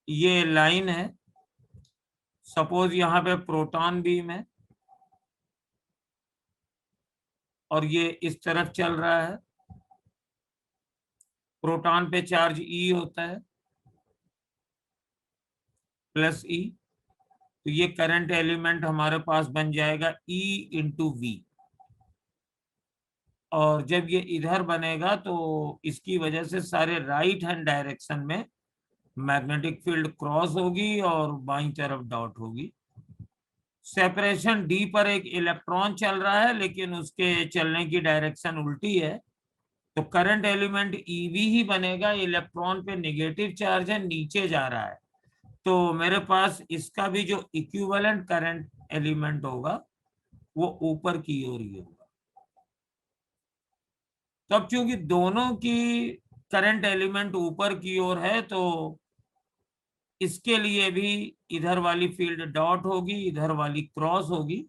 ये लाइन है, सपोज यहाँ पे प्रोटॉन बीम है और ये इस तरफ चल रहा है, प्रोटॉन पे चार्ज ई होता है प्लस ई, तो ये करंट एलिमेंट हमारे पास बन जाएगा E इंटू वी, और जब ये इधर बनेगा तो इसकी वजह से सारे राइट हैंड डायरेक्शन में मैग्नेटिक फील्ड क्रॉस होगी और बाईं तरफ डॉट होगी। सेपरेशन डी पर एक इलेक्ट्रॉन चल रहा है लेकिन उसके चलने की डायरेक्शन उल्टी है, तो करंट एलिमेंट ईवी ही बनेगा, इलेक्ट्रॉन पे नेगेटिव चार्ज है, नीचे जा रहा है, तो मेरे पास इसका भी जो इक्विवेलेंट करंट एलिमेंट होगा वो ऊपर की ओर ही होगा। तो अब चूंकि दोनों की करंट एलिमेंट ऊपर की ओर है तो इसके लिए भी इधर वाली फील्ड डॉट होगी, इधर वाली क्रॉस होगी।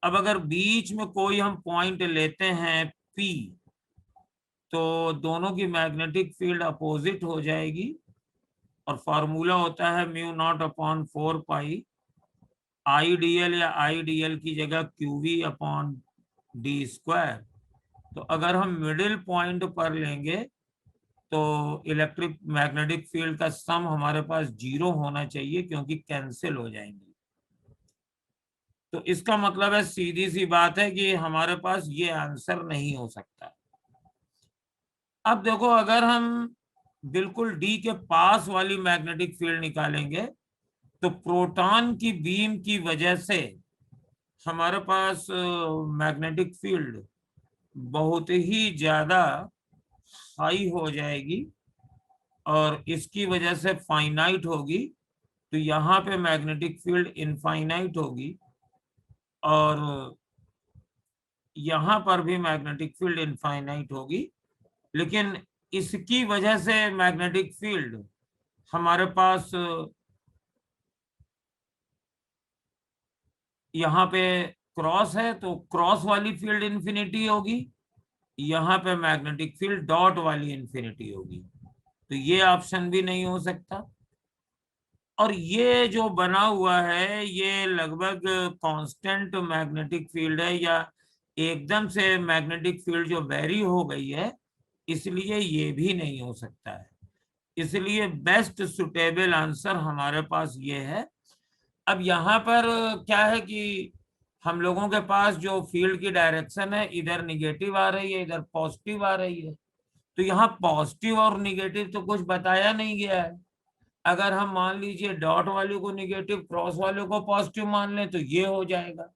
अब अगर बीच में कोई हम पॉइंट लेते हैं P, तो दोनों की मैग्नेटिक फील्ड अपोजिट हो जाएगी और फॉर्मूला होता है μ0/4 IDL या IDL की जगह QV/d²। तो अगर हम मिडिल पॉइंट पर लेंगे तो इलेक्ट्रिक मैग्नेटिक फील्ड का सम हमारे पास 0 होना चाहिए क्योंकि कैंसिल हो जाएंगे। तो इसका मतलब है, सीधी सी बात है कि हमारे पास ये आंसर नहीं हो सकता। अब देखो, अगर हम बिल्कुल डी के पास वाली मैग्नेटिक फील्ड निकालेंगे तो प्रोटॉन की बीम की वजह से हमारे पास मैग्नेटिक फील्ड बहुत ही ज्यादा हाई हो जाएगी और इसकी वजह से फाइनाइट होगी, तो यहाँ पे मैग्नेटिक फील्ड इनफाइनाइट होगी और यहाँ पर भी मैग्नेटिक फील्ड इनफाइनाइट होगी। लेकिन इसकी वजह से मैग्नेटिक फील्ड हमारे पास यहाँ पे क्रॉस है, तो क्रॉस वाली फील्ड इन्फिनिटी होगी, यहाँ पे मैग्नेटिक फील्ड डॉट वाली इन्फिनिटी होगी, तो ये ऑप्शन भी नहीं हो सकता। और ये जो बना हुआ है ये लगभग कांस्टेंट मैग्नेटिक फील्ड है या एकदम से मैग्नेटिक फील्ड जो वेरी हो गई है, इसलिए ये भी नहीं हो सकता है। इसलिए बेस्ट सुटेबल आंसर हमारे पास ये है। अब यहाँ पर क्या है कि हम लोगों के पास जो फील्ड की डायरेक्शन है, इधर निगेटिव आ रही है, इधर पॉजिटिव आ रही है, तो यहाँ पॉजिटिव और निगेटिव तो कुछ बताया नहीं गया है। अगर हम मान लीजिए डॉट वाले को निगेटिव, क्रॉस वाले को पॉजिटिव मान लें तो ये हो जाएगा,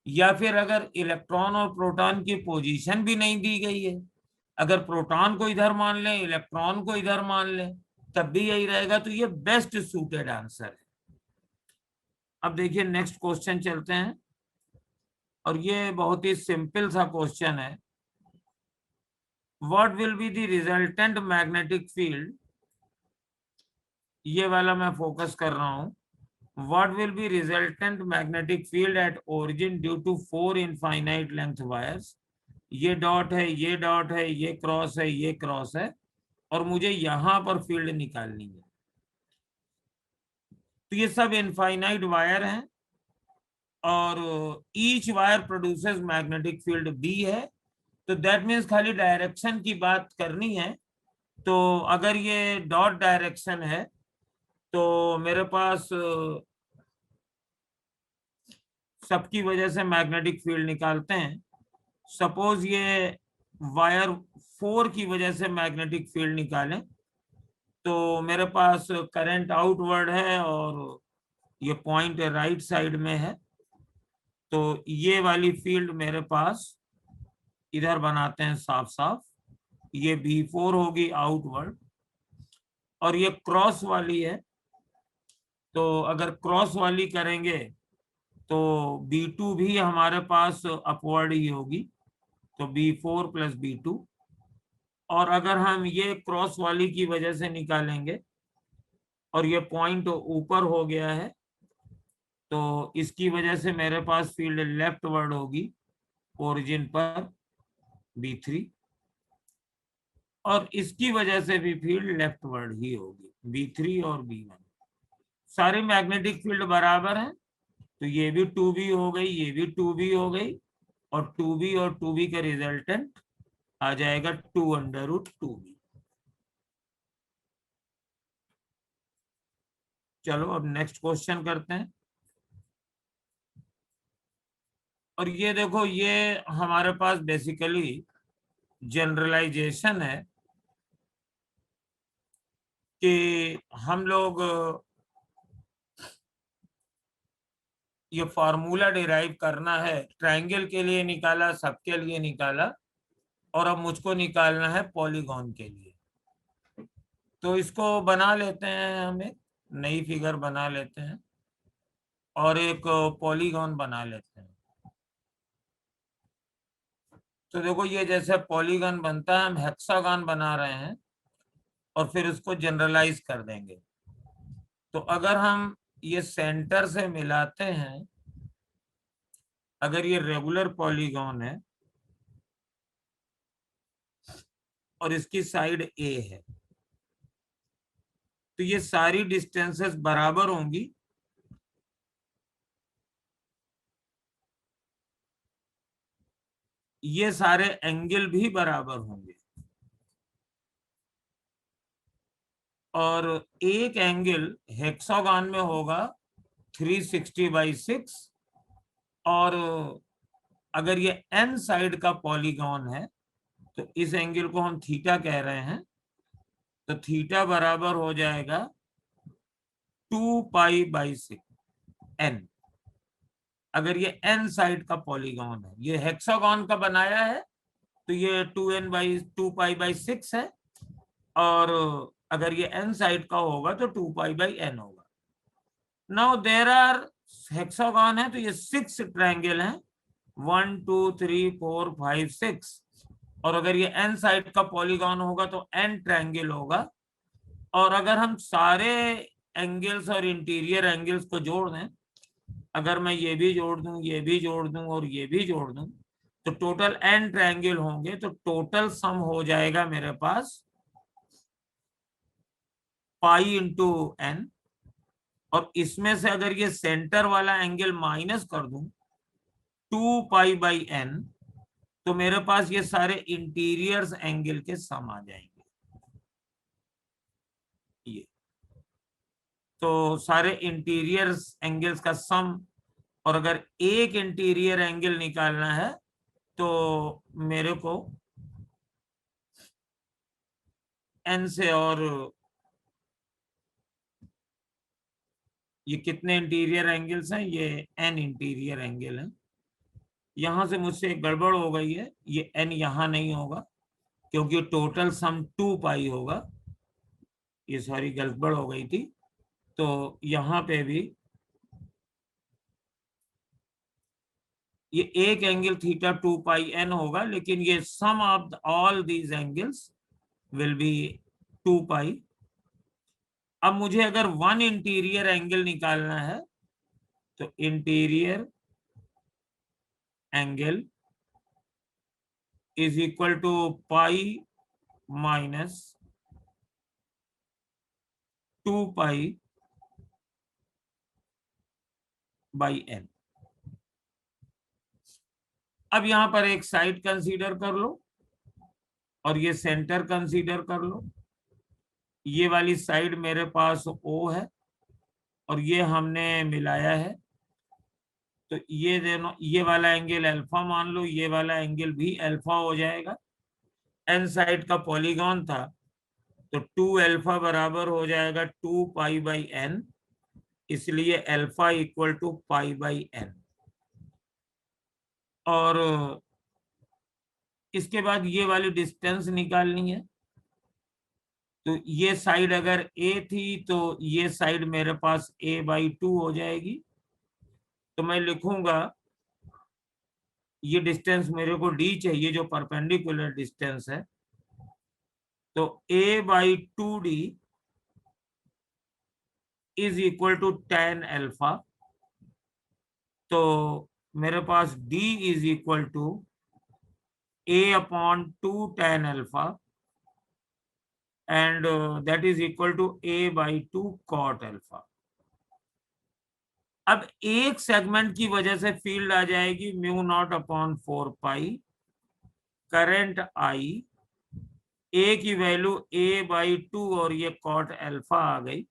या फिर अगर इलेक्ट्रॉन और प्रोटॉन की पोजीशन भी नहीं दी गई है, अगर प्रोटॉन को इधर मान लें, इलेक्ट्रॉन को इधर मान लें, तब भी यही रहेगा, तो ये बेस्ट सूटेड आंसर है। अब देखिए नेक्स्ट क्वेश्चन चलते हैं, और ये बहुत ही सिंपल सा क्वेश्चन है। What will be the resultant magnetic field, ये वाला मैं फोकस कर रहा हूं। What will be resultant magnetic field at origin due to 4 infinite length wires. ये डॉट है, ये डॉट है, ये क्रॉस है, ये क्रॉस है, और मुझे यहां पर फील्ड निकालनी है। तो ये सब इनफाइनाइट वायर हैं और each wire produces magnetic field B है, तो दैट मीन्स खाली डायरेक्शन की बात करनी है। तो अगर ये डॉट डायरेक्शन है तो मेरे पास सबकी वजह से मैग्नेटिक फील्ड निकालते हैं। सपोज ये वायर 4 की वजह से मैग्नेटिक फील्ड निकालें, तो मेरे पास करंट आउटवर्ड है और ये पॉइंट राइट साइड में है, तो ये वाली फील्ड मेरे पास इधर बनाते हैं साफ साफ, ये B4 होगी आउटवर्ड, और ये क्रॉस वाली है, तो अगर क्रॉस वाली करेंगे तो B2 भी हमारे पास अपवर्ड ही होगी, तो B4 प्लस B2। और अगर हम ये क्रॉस वाली की वजह से निकालेंगे और ये पॉइंट ऊपर हो गया है, तो इसकी वजह से मेरे पास फील्ड लेफ्ट वर्ड होगी ओरिजिन पर B3, और इसकी वजह से भी फील्ड लेफ्ट वर्ड ही होगी B3 और B1। सारी मैग्नेटिक फील्ड बराबर है, तो ये भी 2B हो गई, ये भी 2B हो गई, और 2B और 2B का रिजल्टेंट आ जाएगा 2√2B। चलो अब नेक्स्ट क्वेश्चन करते हैं। और ये देखो, ये हमारे पास बेसिकली जनरलाइजेशन है कि हम लोग ये फॉर्मूला डिराइव करना है, ट्रायंगल के लिए निकाला, सबके लिए निकाला, और अब मुझको निकालना है पॉलीगॉन के लिए। तो इसको बना लेते हैं, हम एक नई फिगर बना लेते हैं और एक पॉलीगॉन बना लेते हैं। तो देखो, ये जैसे पॉलीगॉन बनता है, हम हेक्सागन बना रहे हैं और फिर उसको जनरलाइज कर देंगे। तो अगर हम ये सेंटर से मिलाते हैं, अगर ये रेगुलर पॉलीगॉन है और इसकी साइड ए है, तो ये सारी डिस्टेंसेस बराबर होंगी, ये सारे एंगल भी बराबर होंगे, और एक एंगल हेक्सागन में होगा 360/6, और अगर ये एन साइड का पॉलीगॉन है तो इस एंगल को हम थीटा कह रहे हैं, तो थीटा बराबर हो जाएगा 2π/6 एन। अगर ये एन साइड का पॉलीगॉन है, ये हेक्सागन का बनाया है, तो ये 2π/6 है, और अगर ये एन साइड का होगा तो 2π/n होगा। नाउ देयर आर हेक्सागन है तो ये 6 ट्रायंगल हैं, 1 2 3 4 5 6, और अगर ये एन साइड का पॉलीगॉन होगा तो एन ट्रायंगल होगा। और अगर हम सारे एंगल्स और इंटीरियर एंगल्स को जोड़ दें, अगर मैं ये भी जोड़ दूं, ये भी जोड़ दूं और ये भी जोड़ दूं, तो टोटल एन ट्रायंगल होंगे, तो टोटल सम हो जाएगा मेरे पास π×n। और इसमें से अगर ये सेंटर वाला एंगल माइनस कर दूं 2π/n, तो मेरे पास ये सारे इंटीरियर्स एंगल के सम आ जाएंगे। ये तो सारे इंटीरियर्स एंगल्स का सम, और अगर एक इंटीरियर एंगल निकालना है तो मेरे को n से, और ये कितने इंटीरियर एंगल्स हैं, ये n इंटीरियर एंगल है। यहां से मुझसे एक गड़बड़ हो गई है, ये n यहां नहीं होगा क्योंकि टोटल सम 2π होगा, ये सारी गड़बड़ हो गई थी। तो यहां पे भी ये एक एंगल थीटा 2πn होगा, लेकिन ये sum of all these angles will be 2π। अब मुझे अगर वन इंटीरियर एंगल निकालना है, तो interior angle is equal to π minus 2π/n। अब यहाँ पर एक साइड कंसीडर कर लो और ये सेंटर कंसीडर कर लो। ये वाली साइड मेरे पास O है और ये हमने मिलाया है, तो ये दोनों, ये वाला एंगल अल्फा मान लो, ये वाला एंगल भी अल्फा हो जाएगा। एन साइड का पॉलीगॉन था, तो 2 अल्फा बराबर हो जाएगा 2 पाई बाई एन, इसलिए alpha equal to pi by n. और इसके बाद ये वाली डिस्टेंस निकालनी है, तो ये साइड अगर ए थी तो ये साइड मेरे पास a/2 हो जाएगी। तो मैं लिखूंगा, ये डिस्टेंस मेरे को d चाहिए जो परपेंडिकुलर डिस्टेंस है, तो a/2d is equal to tan alpha. तो मेरे पास d is equal to a/2 tan alpha and that is equal to a/2 cot alpha. अब एक सेगमेंट की वजह से फील्ड आ जाएगी μ0/4 करंट I, a की वैल्यू a/2 और ये cot अल्फा आ गई,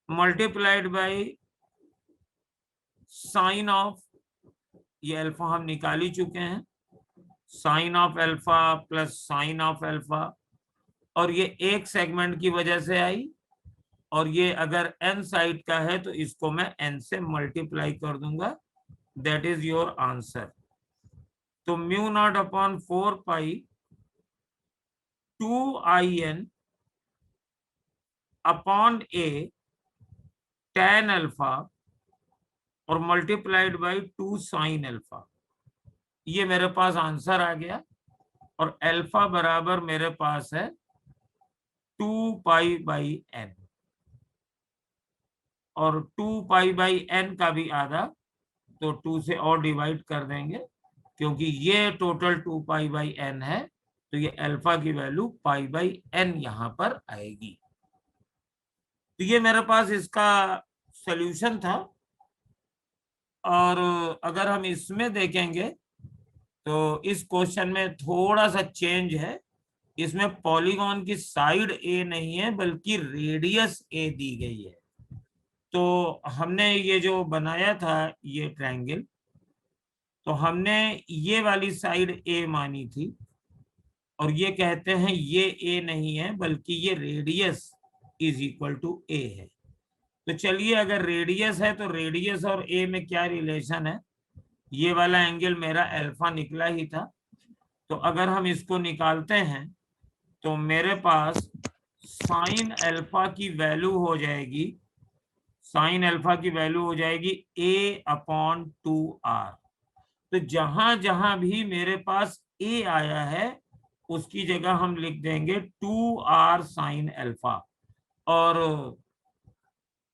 मल्टीप्लाइड बाय साइन ऑफ, ये अल्फा हम निकाल ही चुके हैं, sine of alpha plus sine of alpha, और ये एक सेगमेंट की वजह से आई, और ये अगर n साइड का है तो इसको मैं n से मल्टीप्लाई कर दूंगा, दैट इज योर आंसर। तो μ0/4 2in upon a tan alpha और मल्टीप्लाइड बाई 2 साइन अल्फा, ये मेरे पास आंसर आ गया। और अल्फा बराबर मेरे पास है 2 पाई बाई n, और 2 पाई बाई n का भी आधा, तो 2 से और डिवाइड कर देंगे, क्योंकि ये टोटल 2 पाई बाई n है, तो ये अल्फा की वैल्यू पाई बाई n यहाँ पर आएगी। तो ये मेरे पास इसका सॉल्यूशन था। और अगर हम इसमें देखेंगे तो इस क्वेश्चन में थोड़ा सा चेंज है, इसमें पॉलीगॉन की साइड ए नहीं है बल्कि रेडियस ए दी गई है। तो हमने ये जो बनाया था ये ट्रायंगल, तो हमने ये वाली साइड ए मानी थी, और ये कहते हैं ये ए नहीं है बल्कि ये रेडियस इज इक्वल टू ए है। तो चलिए, अगर रेडियस है तो रेडियस और ए में क्या रिलेशन है, ये वाला एंगल मेरा अल्फा निकला ही था, तो अगर हम इसको निकालते हैं तो मेरे पास साइन अल्फा की वैल्यू हो जाएगी, साइन अल्फा की वैल्यू हो जाएगी a/2r। तो जहां जहां भी मेरे पास a आया है उसकी जगह हम लिख देंगे 2r साइन अल्फा, और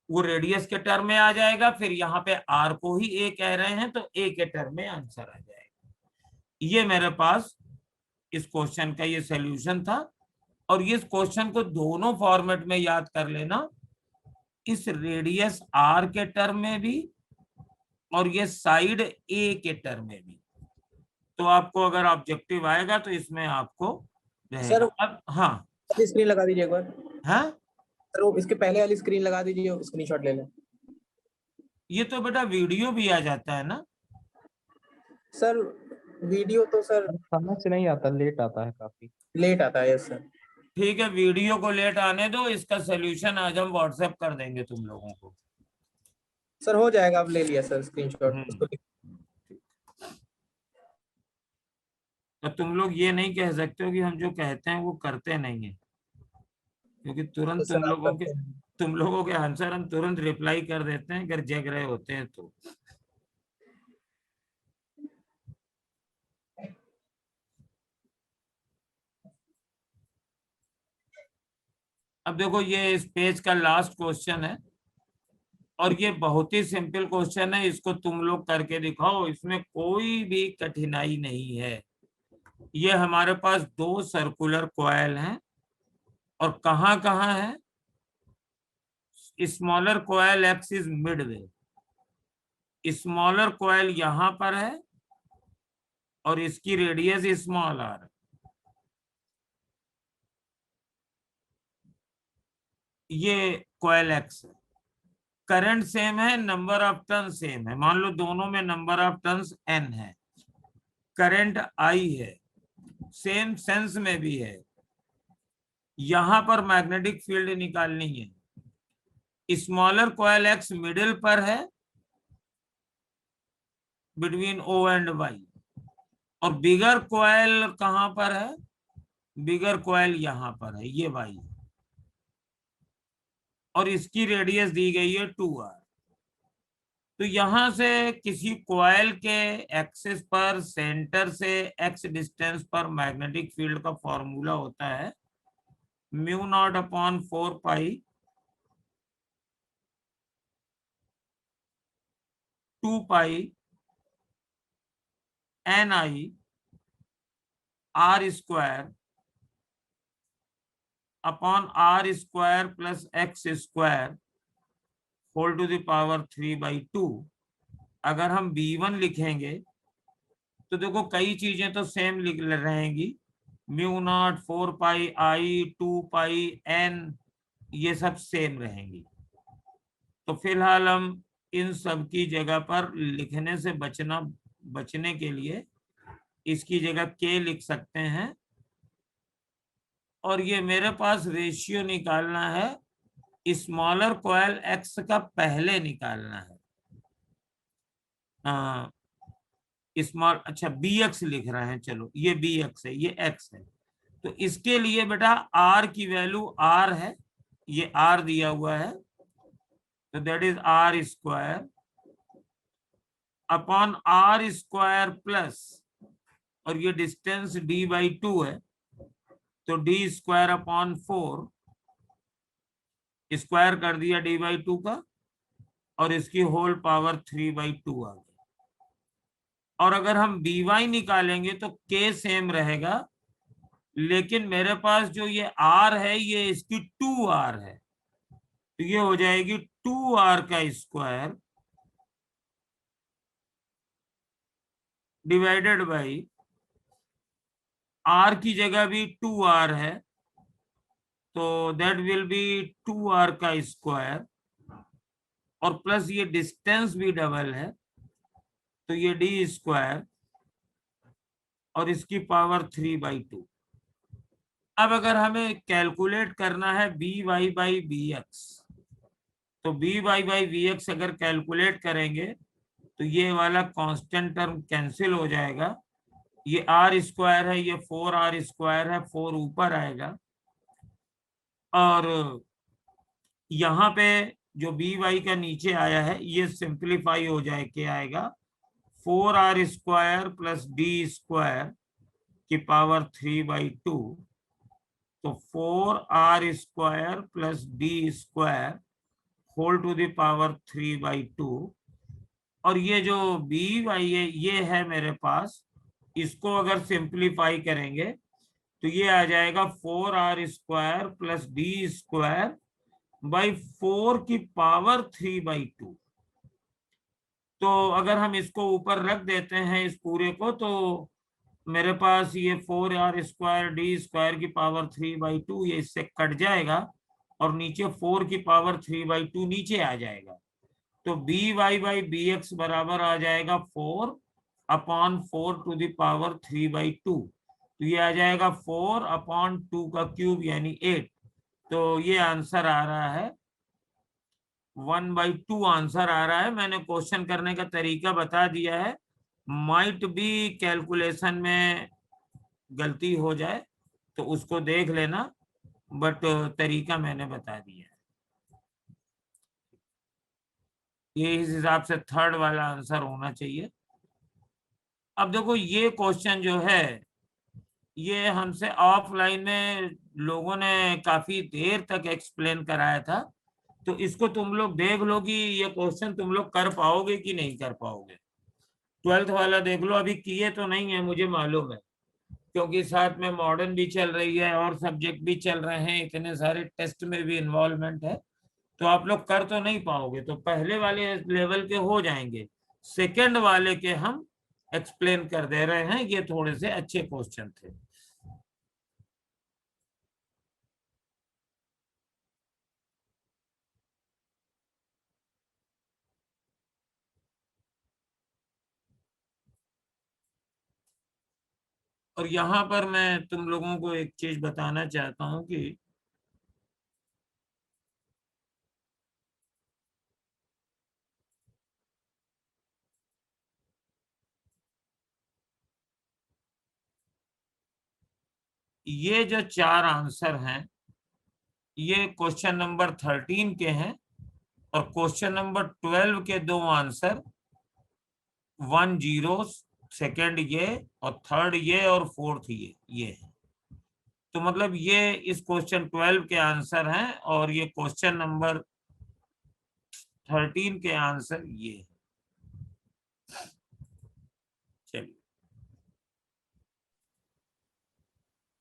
वो रेडियस के टर्म में आ जाएगा। फिर यहाँ पे r को ही a कह रहे हैं तो a के टर्म में आंसर आ जाएगा। ये मेरे पास इस क्वेश्चन का ये सॉल्यूशन था। और इस क्वेश्चन को दोनों फॉर्मेट में याद कर लेना, इस रेडियस r के टर्म में भी और ये साइड a के टर्म में भी। तो आपको अगर ऑब्जेक्टिव आएगा तो इसमें आपको रहेगा। सर, अब हाँ स्क्रीन लगा दीजिए एक बार। हाँ, सर वो इसके पहले वाली स्क्रीन लगा दीजिए, स्क्रीनशॉट ले लें। ये तो बेटा वीडियो भी आ जाता है ना। सर वीडियो तो सर समय से नहीं आता, लेट आता है काफी। लेट आता है। Yes sir. ठीक है, वीडियो को लेट आने दो, इसका सोल्यूशन आज हम व्हाट्सएप कर देंगे तुम लोगों को। सर हो जाएगा, अब ले लिया सर स्क्रीनशॉट उसको। तो तुम लोग ये नहीं कह सकते हो कि हम जो कहते हैं वो करते नहीं है, क्योंकि तुरंत तो सर आप करते हैं। तुम लोगों के आंसर हम तुरंत रिप्लाई कर देते हैं अगर जग रहे होते हैं तो। अब देखो, ये इस पेज का लास्ट क्वेश्चन है, और ये बहुत ही सिंपल क्वेश्चन है, इसको तुम लोग करके दिखाओ, इसमें कोई भी कठिनाई नहीं है। ये हमारे पास 2 सर्कुलर कॉइल हैं, और कहां कहां है, smaller coil x is Midway, smaller coil यहां पर है और इसकी रेडियस स्मॉल आर है। ये कॉइल एक्स है। करंट सेम है, नंबर ऑफ टर्न सेम है। मान लो दोनों में नंबर ऑफ टर्न्स n है, करंट I है, सेम सेंस में भी है। यहां पर मैग्नेटिक फील्ड निकालनी है। स्मॉलर कॉइल एक्स मिडिल पर है बिटवीन O एंड Y, और बिगर कॉइल कहां पर है? बिगर कॉइल यहां पर है, ये Y है, और इसकी रेडियस दी गई है 2r। तो यहां से किसी कॉइल के एक्सिस पर सेंटर से x डिस्टेंस पर मैग्नेटिक फील्ड का फॉर्मूला होता है mu naught upon 4 pi 2 pi NI R square upon R square plus x square whole to the power 3/2। अगर हम B1 लिखेंगे तो देखो कई चीजें तो सेम लिख रहेंगी, mu naught 4 pi I 2 pi N, ये सब सेम रहेंगी। तो फिलहाल हम इन सब की जगह पर लिखने से बचने के लिए इसकी जगह K लिख सकते हैं। और ये मेरे पास रेशियो निकालना है, स्मॉलर कॉइल एक्स का पहले निकालना है। स्मॉल, अच्छा BX लिख रहे हैं, चलो ये BX है, ये X है। तो इसके लिए बेटा R की वैल्यू R है, ये R दिया हुआ है, तो that is R square upon R square plus, और ये डिस्टेंस D/2 है, तो D स्क्वायर अपॉन 4, स्क्वायर कर दिया D/2 का, और इसकी होल पावर 3/2 आ गई। और अगर हम BY निकालेंगे तो K सेम रहेगा, लेकिन मेरे पास जो ये R है ये इसकी 2R है, तो ये हो जाएगी 2R का स्क्वायर डिवाइडेड बाई R की जगह भी 2R है, तो दैट विल बी 2R का स्क्वायर, और प्लस ये डिस्टेंस भी डबल है, तो ये D स्क्वायर और इसकी पावर 3/2। अब अगर हमें कैलकुलेट करना है BY बाई BX, तो BY बाई BX अगर कैलकुलेट करेंगे तो ये वाला कांस्टेंट टर्म कैंसिल हो जाएगा, ये R स्क्वायर है, ये 4R स्क्वायर है, 4 ऊपर आएगा, और यहाँ पे जो BY का नीचे आया है ये सिंप्लीफाई हो जाए, क्या आएगा? 4R square plus D square की पावर 3/2, तो 4R square plus D square whole to the power 3/2। और ये जो BY है ये है मेरे पास, इसको अगर सिंप्लीफाई करेंगे तो ये आ जाएगा 4R square plus D square by 4 की पावर 3/2। तो अगर हम इसको ऊपर रख देते हैं इस पूरे को, तो मेरे पास ये 4R स्क्वायर D स्क्वायर की पावर 3/2 ये इससे कट जाएगा, और नीचे 4 की पावर 3/2 नीचे आ जाएगा, तो BY बाई BX बराबर आ जाएगा 4 अपॉन 4 टू द पावर 3/2, तो ये आ जाएगा 4 अपॉन 2 का क्यूब यानी 8। तो ये आंसर आ रहा है 1/2 आंसर आ रहा है। मैंने क्वेश्चन करने का तरीका बता दिया है, माइट बी कैलकुलेशन में गलती हो जाए तो उसको देख लेना, बट तरीका मैंने बता दिया है। ये इस हिसाब से थर्ड वाला आंसर होना चाहिए। अब देखो ये क्वेश्चन जो है ये हमसे ऑफलाइन में लोगों ने काफी देर तक एक्सप्लेन कराया था, तो इसको तुम लोग देख लो कि ये क्वेश्चन तुम लोग कर पाओगे कि नहीं कर पाओगे। 12th वाला देख लो, अभी किए तो नहीं है मुझे मालूम है, क्योंकि साथ में मॉडर्न भी चल रही है और सब्जेक्ट भी चल रहे हैं, इतने सारे टेस्ट में भी इन्वॉल्वमेंट है, तो आप लोग कर तो नहीं पाओगे। तो पहले वाले लेवल के हो जाएंगे, सेकंड वाले के हम एक्सप्लेन कर दे रहे हैं, ये थोड़े से अच्छे क्वेश्चन थे। और यहाँ पर मैं तुम लोगों को एक चीज बताना चाहता हूं कि ये जो 4 आंसर हैं ये क्वेश्चन नंबर 13 के हैं, और क्वेश्चन नंबर 12 के 2 आंसर 10, सेकंड ये और थर्ड ये और फोर्थ ये है। तो मतलब ये इस क्वेश्चन 12 के आंसर हैं और ये क्वेश्चन नंबर 13 के आंसर ये है। चलिए,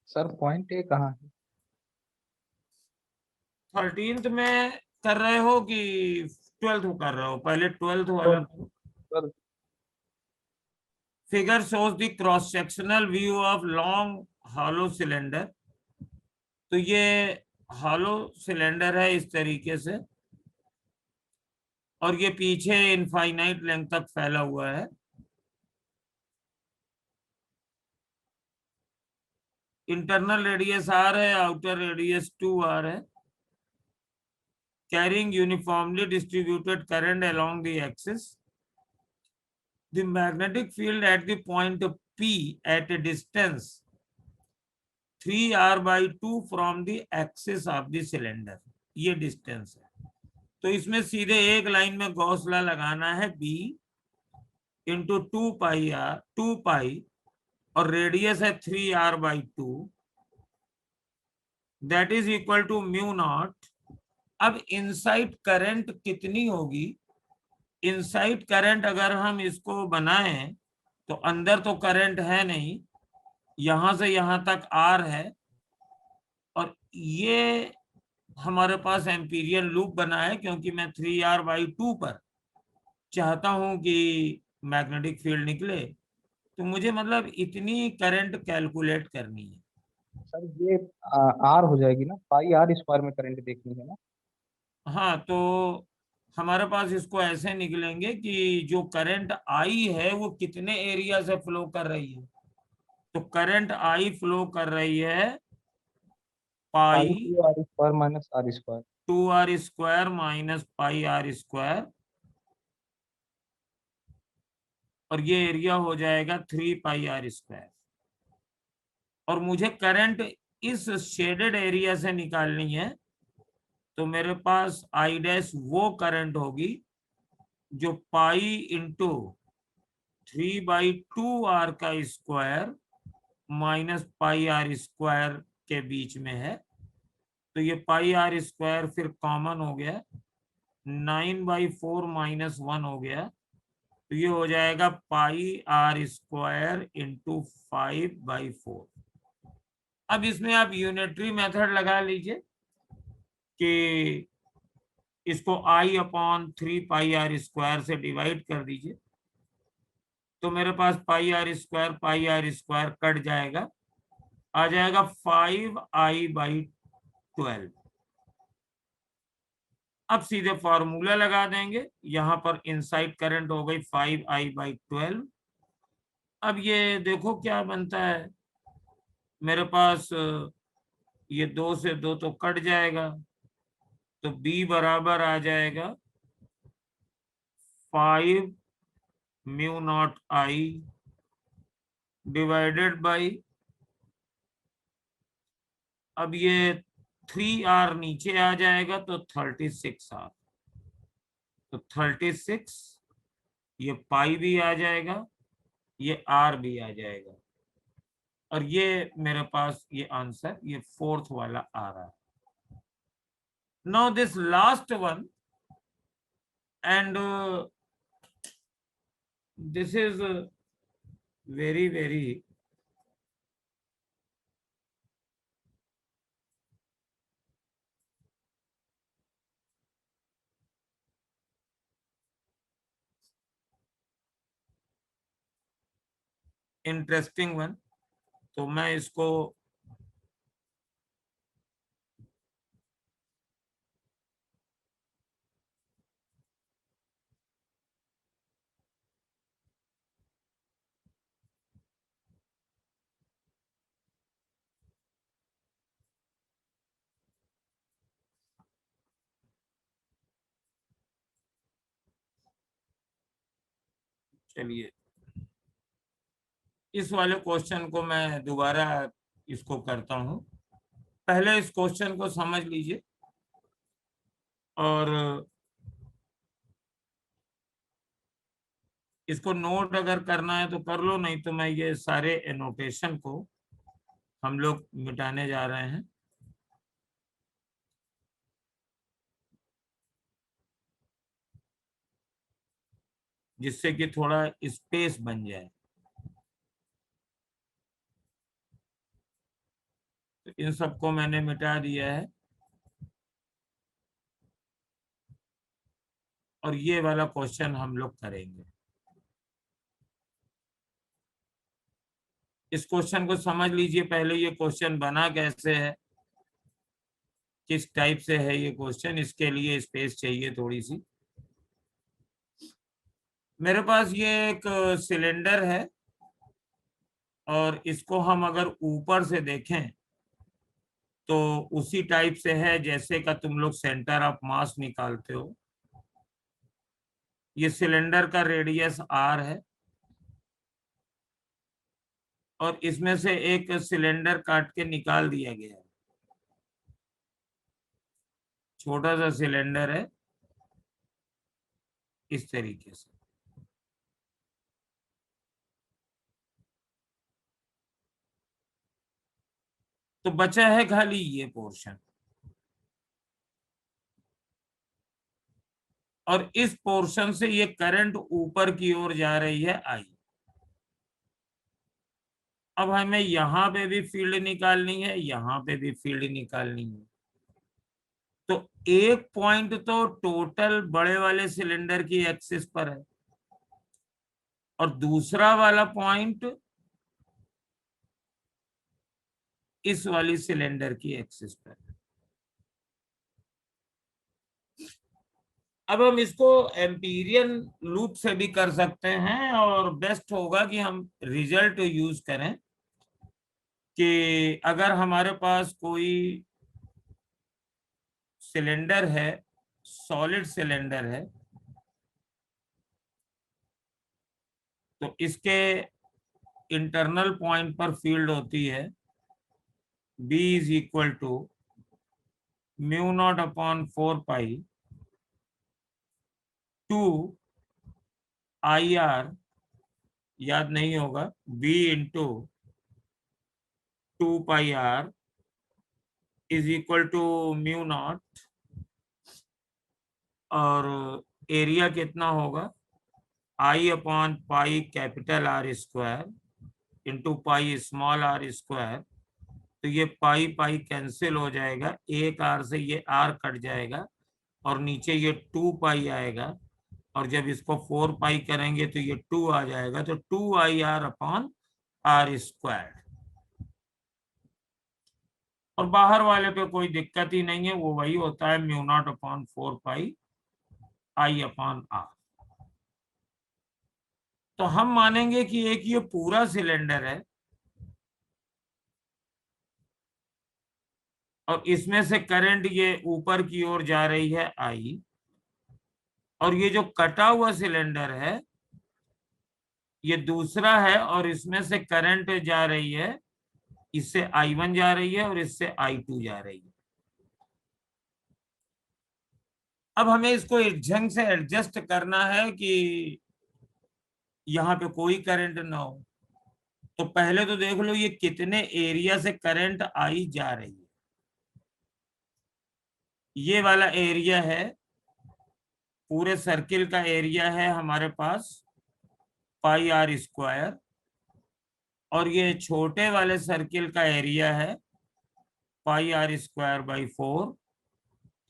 सर पॉइंट ए कहाँ है? 13th में कर रहे हो कि 12th में कर रहे हो? पहले 12th वाला करो। Sir figure shows the cross sectional view of long hollow cylinder. तो ये हॉलो सिलेंडर है इस तरीके से, और ये पीछे इनफाइनाइट लेंथ तक फैला हुआ है। इंटरनल रेडियस आर है, आउटर रेडियस 2r है। Carrying uniformly distributed current along the axis. The magnetic field at the point P at a distance 3r/2 from the axis of the cylinder, ये distance है। तो इसमें सीधे एक line में Gauss law लगाना है, B इंटू 2 और रेडियस है 3r/2, that is equal to mu naught. अब इनसाइड करंट कितनी होगी? इनसाइड करंट अगर हम इसको बनाएं तो अंदर तो करंट है नहीं, यहां से यहां तक आर है, और ये हमारे पास एम्पीरियल लूप बना है क्योंकि मैं 3r/2 पर चाहता हूं कि मैग्नेटिक फील्ड निकले। तो मुझे मतलब इतनी करंट कैलकुलेट करनी है। सर ये आर हो जाएगी ना, पाई आर स्क्वायर में करंट देखनी है ना? हाँ, तो हमारे पास इसको ऐसे निकलेंगे कि जो करंट आई है वो कितने एरिया से फ्लो कर रही है। तो करंट आई फ्लो कर रही है pi pi 2r² minus R square. 2r² minus pi R square, और ये एरिया हो जाएगा 3πr²। और मुझे करंट इस शेडेड एरिया से निकालनी है, तो मेरे पास आई डैश वो करंट होगी जो पाई इंटू 3/2r का square minus pi R square के बीच में है। तो ये पाई आर स्क्वायर फिर कॉमन हो गया, 9/4 माइनस 1 हो गया। तो ये हो जाएगा पाई आर स्क्वायर इंटू 5/4। अब इसमें आप यूनिटरी मेथड लगा लीजिए कि इसको I/3πr² से डिवाइड कर दीजिए। तो मेरे पास पाई आर स्क्वायर कट जाएगा, आ जाएगा 5I/12। अब सीधे फॉर्मूला लगा देंगे, यहां पर इनसाइड करंट हो गई 5I/12। अब ये देखो क्या बनता है, मेरे पास ये 2 से 2 तो कट जाएगा, तो B बराबर आ जाएगा 5μ0I डिवाइडेड बाई, अब ये 3r नीचे आ जाएगा तो 36r। तो 36, ये पाई भी आ जाएगा, ये r भी आ जाएगा, और ये मेरे पास ये आंसर ये फोर्थ वाला आ रहा है। Now this last one, and this is very very interesting one. तो मैं इसको चलिए इस वाले क्वेश्चन को मैं दोबारा इसको करता हूं। पहले इस क्वेश्चन को समझ लीजिए और इसको नोट अगर करना है तो कर लो, नहीं तो मैं ये सारे एनोटेशन को हम लोग मिटाने जा रहे हैं। जिससे कि थोड़ा स्पेस बन जाए। तो इन सबको मैंने मिटा दिया है और ये वाला क्वेश्चन हम लोग करेंगे। इस क्वेश्चन को समझ लीजिए पहले, ये क्वेश्चन बना कैसे है, किस टाइप से है ये क्वेश्चन, इसके लिए स्पेस चाहिए थोड़ी सी। मेरे पास ये एक सिलेंडर है और इसको हम अगर ऊपर से देखें तो उसी टाइप से है जैसे का तुम लोग सेंटर ऑफ मास निकालते हो। ये सिलेंडर का रेडियस r है और इसमें से एक सिलेंडर काट के निकाल दिया गया है। छोटा सा सिलेंडर है इस तरीके से। तो बचा है खाली ये पोर्शन और इस पोर्शन से ये करंट ऊपर की ओर जा रही है आई। अब हमें यहां पे भी फील्ड निकालनी है, यहां पे भी फील्ड निकालनी है। तो एक पॉइंट तो टोटल बड़े वाले सिलेंडर की एक्सिस पर है और दूसरा वाला पॉइंट इस वाली सिलेंडर की एक्सिस पर है। अब हम इसको एम्पीरियन लूप से भी कर सकते हैं और बेस्ट होगा कि हम रिजल्ट यूज करें कि अगर हमारे पास कोई सिलेंडर है, सॉलिड सिलेंडर है, तो इसके इंटरनल पॉइंट पर फील्ड होती है B is equal to mu naught upon 4 pi two IR, याद नहीं होगा, B into 2 pi R is equal to mu naught, और एरिया कितना होगा I upon pi capital R square into pi small r square. तो ये पाई pi cancel हो जाएगा, एक R से ये R कट जाएगा और नीचे ये 2 पाई आएगा और जब इसको 4 पाई करेंगे तो ये 2 आ जाएगा। तो 2IR अपॉन R स्क्वायर। और बाहर वाले पे कोई दिक्कत ही नहीं है, वो वही होता है mu naught upon 4 pi I upon R। तो हम मानेंगे कि एक ये पूरा सिलेंडर है और इसमें से करंट ये ऊपर की ओर जा रही है I, और ये जो कटा हुआ सिलेंडर है ये दूसरा है और इसमें से करंट जा रही है, इससे I1 जा रही है और इससे I2 जा रही है। अब हमें इसको एक ढंग से एडजस्ट करना है कि यहाँ पे कोई करंट ना हो। तो पहले तो देख लो ये कितने एरिया से करंट आई जा रही है। ये वाला एरिया है, पूरे सर्किल का एरिया है हमारे पास पाई R स्क्वायर, और ये छोटे वाले सर्किल का एरिया है पाई R स्क्वायर बाई 4।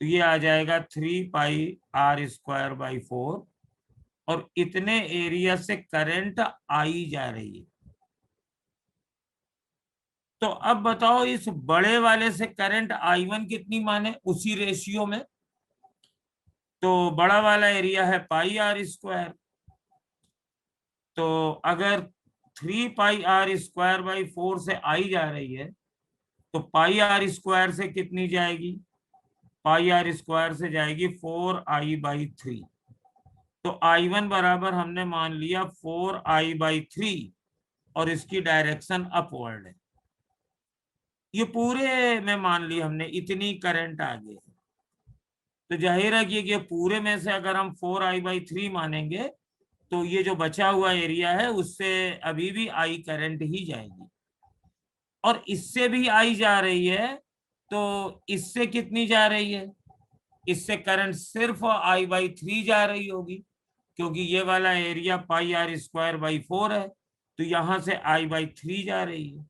तो ये आ जाएगा 3 पाई R स्क्वायर बाई 4 और इतने एरिया से करंट आई जा रही है। तो अब बताओ इस बड़े वाले से करंट I1 कितनी माने उसी रेशियो में। तो बड़ा वाला एरिया है पाई आर स्क्वायर, तो अगर 3πr² से आई जा रही है तो पाई आर स्क्वायर से कितनी जाएगी, पाई आर स्क्वायर से जाएगी 4I/3। तो I1 बराबर हमने मान लिया 4I/3 और इसकी डायरेक्शन अपवर्ड है। ये पूरे में मान लिया हमने इतनी करंट आगे है, तो जाहिर है कि ये पूरे में से अगर हम 4I/3 मानेंगे तो ये जो बचा हुआ एरिया है उससे अभी भी आई करंट ही जाएगी, और इससे भी आई जा रही है। तो इससे कितनी जा रही है, इससे करंट सिर्फ I/3 जा रही होगी, क्योंकि ये वाला एरिया πr²/4 है, तो यहां से I/3 जा रही है।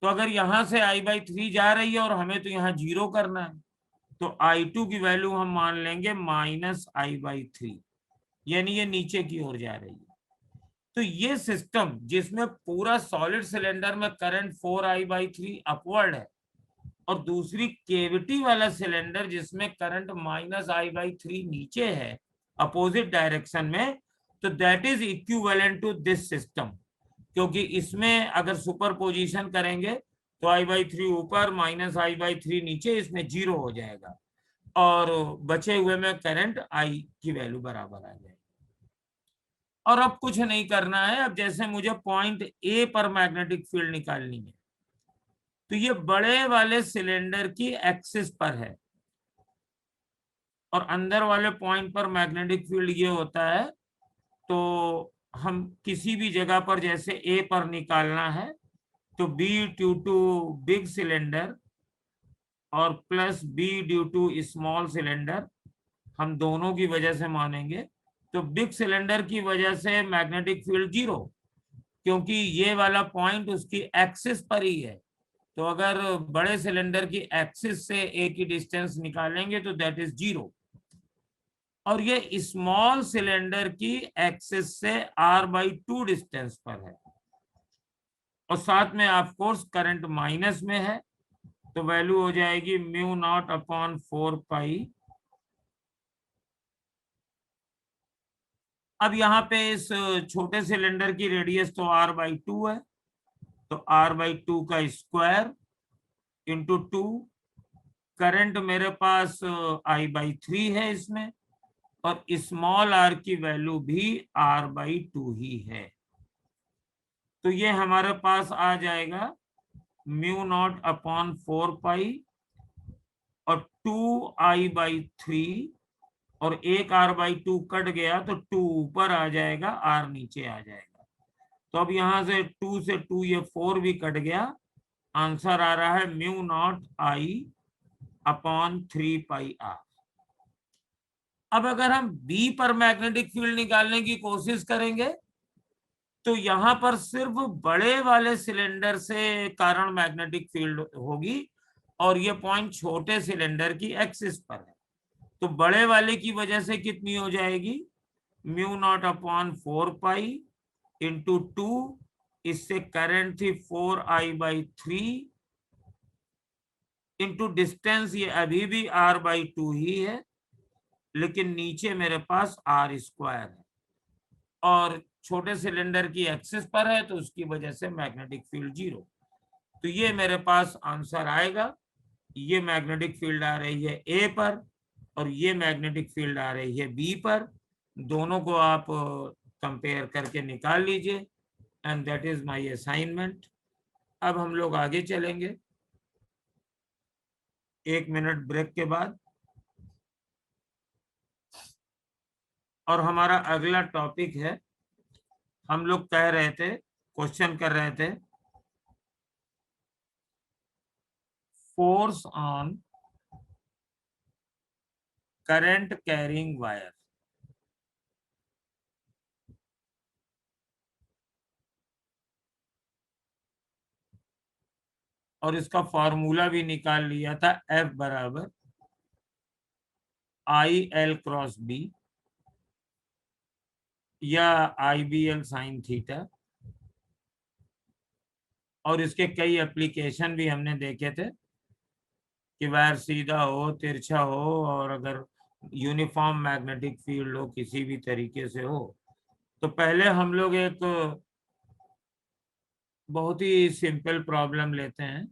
तो अगर यहां से I/3 जा रही है और हमें तो यहाँ 0 करना है, तो I2 की वैल्यू हम मान लेंगे -I/3, यानी ये नीचे की ओर जा रही है। तो ये सिस्टम जिसमें पूरा सॉलिड सिलेंडर में करंट 4I/3 अपवर्ड है, और दूसरी केविटी वाला सिलेंडर जिसमें करंट -I/3 नीचे है अपोजिट डायरेक्शन में, तो that is equivalent to this system, क्योंकि इसमें अगर सुपरपोजिशन करेंगे तो I/3 ऊपर -I/3 नीचे, इसमें 0 हो जाएगा और बचे हुए में करंट I की वैल्यू बराबर आ जाएगी। और अब कुछ नहीं करना है। अब जैसे मुझे पॉइंट ए पर मैग्नेटिक फील्ड निकालनी है, तो ये बड़े वाले सिलेंडर की एक्सिस पर है और अंदर वाले पॉइंट पर मैग्नेटिक फील्ड ये होता है। तो हम किसी भी जगह पर जैसे ए पर निकालना है तो B due to big cylinder और plus B due to small cylinder, हम दोनों की वजह से मानेंगे। तो बिग सिलेंडर की वजह से मैग्नेटिक फील्ड 0, क्योंकि ये वाला पॉइंट उसकी एक्सिस पर ही है। तो अगर बड़े सिलेंडर की एक्सिस से ए की डिस्टेंस निकालेंगे तो दैट इज 0, और ये स्मॉल सिलेंडर की एक्सिस से R/2 डिस्टेंस पर है, और साथ में ऑफ कोर्स करंट माइनस में है, तो वैल्यू हो जाएगी μ0/4π। अब यहाँ पे इस छोटे सिलेंडर की रेडियस तो R/2 है, तो R/2 का स्क्वायर इंटू 2। करंट मेरे पास I/3 है इसमें, और स्मॉल r की वैल्यू भी R/2 ही है। तो ये हमारे पास आ जाएगा μ0/4π और 2I/3, और एक R/2 कट गया तो 2 ऊपर आ जाएगा, R नीचे आ जाएगा। तो अब यहां से 2 से 2 ये 4 भी कट गया, आंसर आ रहा है μ0I/3πr। अब अगर हम B पर मैग्नेटिक फील्ड निकालने की कोशिश करेंगे तो यहां पर सिर्फ बड़े वाले सिलेंडर से कारण मैग्नेटिक फील्ड होगी, और ये पॉइंट छोटे सिलेंडर की एक्सिस पर है। तो बड़े वाले की वजह से कितनी हो जाएगी, μ0/4π इंटू 2, इससे करंट थी 4I/3 इंटू डिस्टेंस, ये अभी भी R/2 ही है, लेकिन नीचे मेरे पास R² है और छोटे सिलेंडर की एक्सिस पर है, तो उसकी वजह से मैग्नेटिक फील्ड 0। तो ये मेरे पास आंसर आएगा। ये मैग्नेटिक फील्ड आ रही है ए पर और ये मैग्नेटिक फील्ड आ रही है बी पर। दोनों को आप कंपेयर करके निकाल लीजिए, and that is my assignment. अब हम लोग आगे चलेंगे 1 मिनट ब्रेक के बाद, और हमारा अगला टॉपिक है, हम लोग कह रहे थे, क्वेश्चन कर रहे थे, force on current carrying wire. और इसका फॉर्मूला भी निकाल लिया था, F बराबर IL×B या IBL sin थीटा और इसके कई एप्लीकेशन भी हमने देखे थे कि वायर सीधा हो, तिरछा हो, और अगर यूनिफॉर्म मैग्नेटिक फील्ड हो किसी भी तरीके से हो। तो पहले हम लोग एक बहुत ही सिंपल प्रॉब्लम लेते हैं।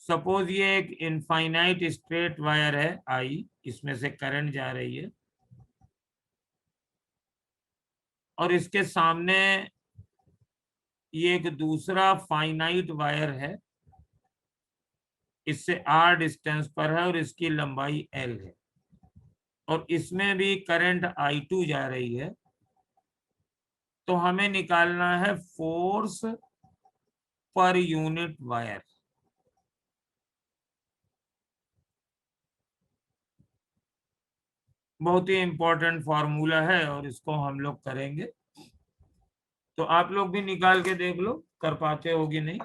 सपोज ये एक इनफाइनाइट स्ट्रेट वायर है आई, इसमें से करंट जा रही है, और इसके सामने ये एक दूसरा फाइनाइट वायर है, इससे आर डिस्टेंस पर है और इसकी लंबाई एल है, और इसमें भी करंट I2 जा रही है। तो हमें निकालना है फोर्स पर यूनिट वायर। बहुत ही इंपॉर्टेंट फॉर्मूला है और इसको हम लोग करेंगे। तो आप लोग भी निकाल के देख लो कर पाते होगी नहीं।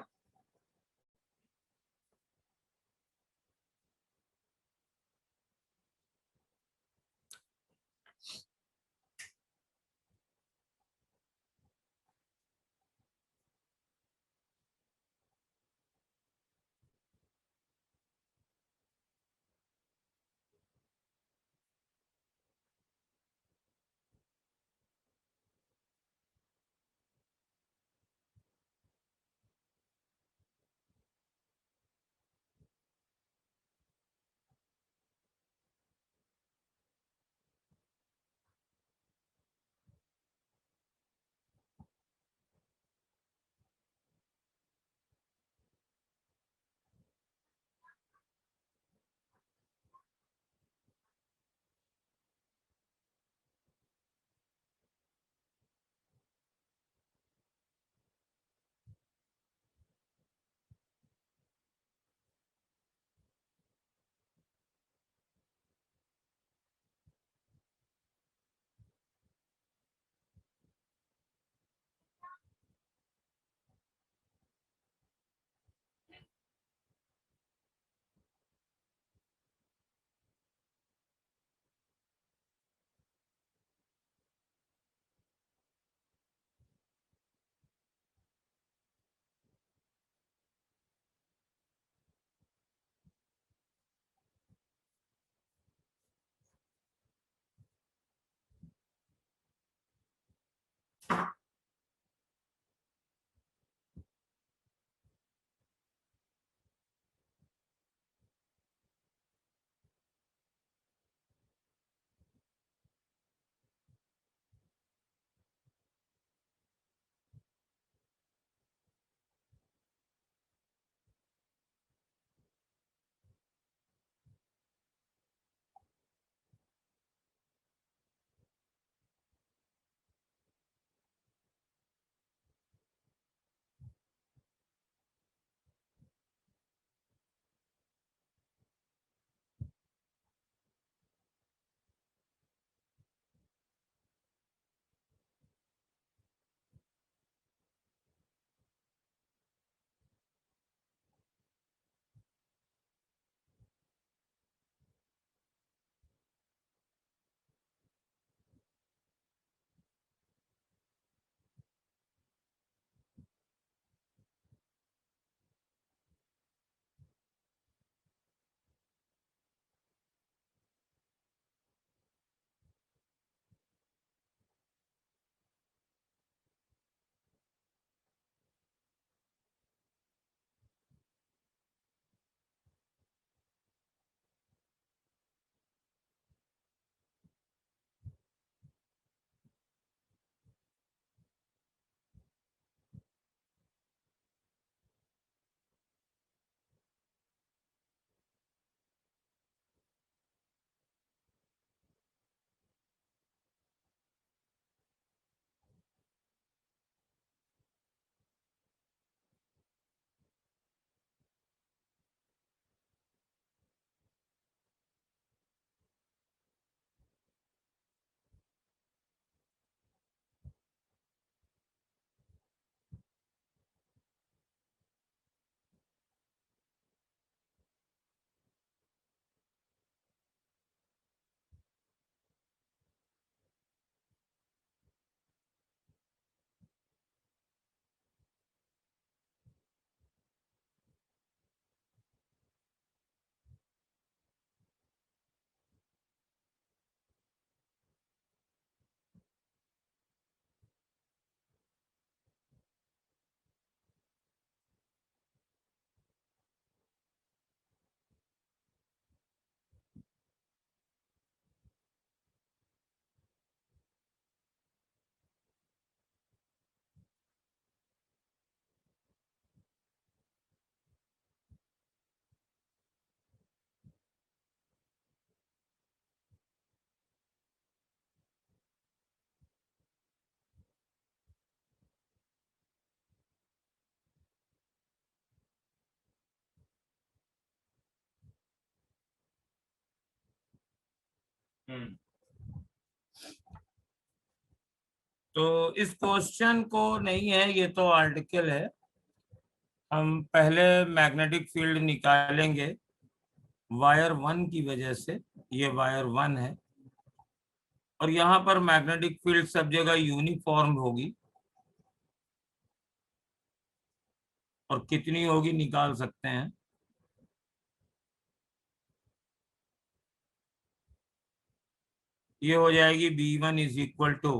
तो इस क्वेश्चन को नहीं है, ये तो आर्टिकल है। हम पहले मैग्नेटिक फील्ड निकालेंगे वायर 1 की वजह से। ये वायर 1 है और यहाँ पर मैग्नेटिक फील्ड सब जगह यूनिफॉर्म होगी, और कितनी होगी निकाल सकते हैं। ये हो जाएगी B1 is equal to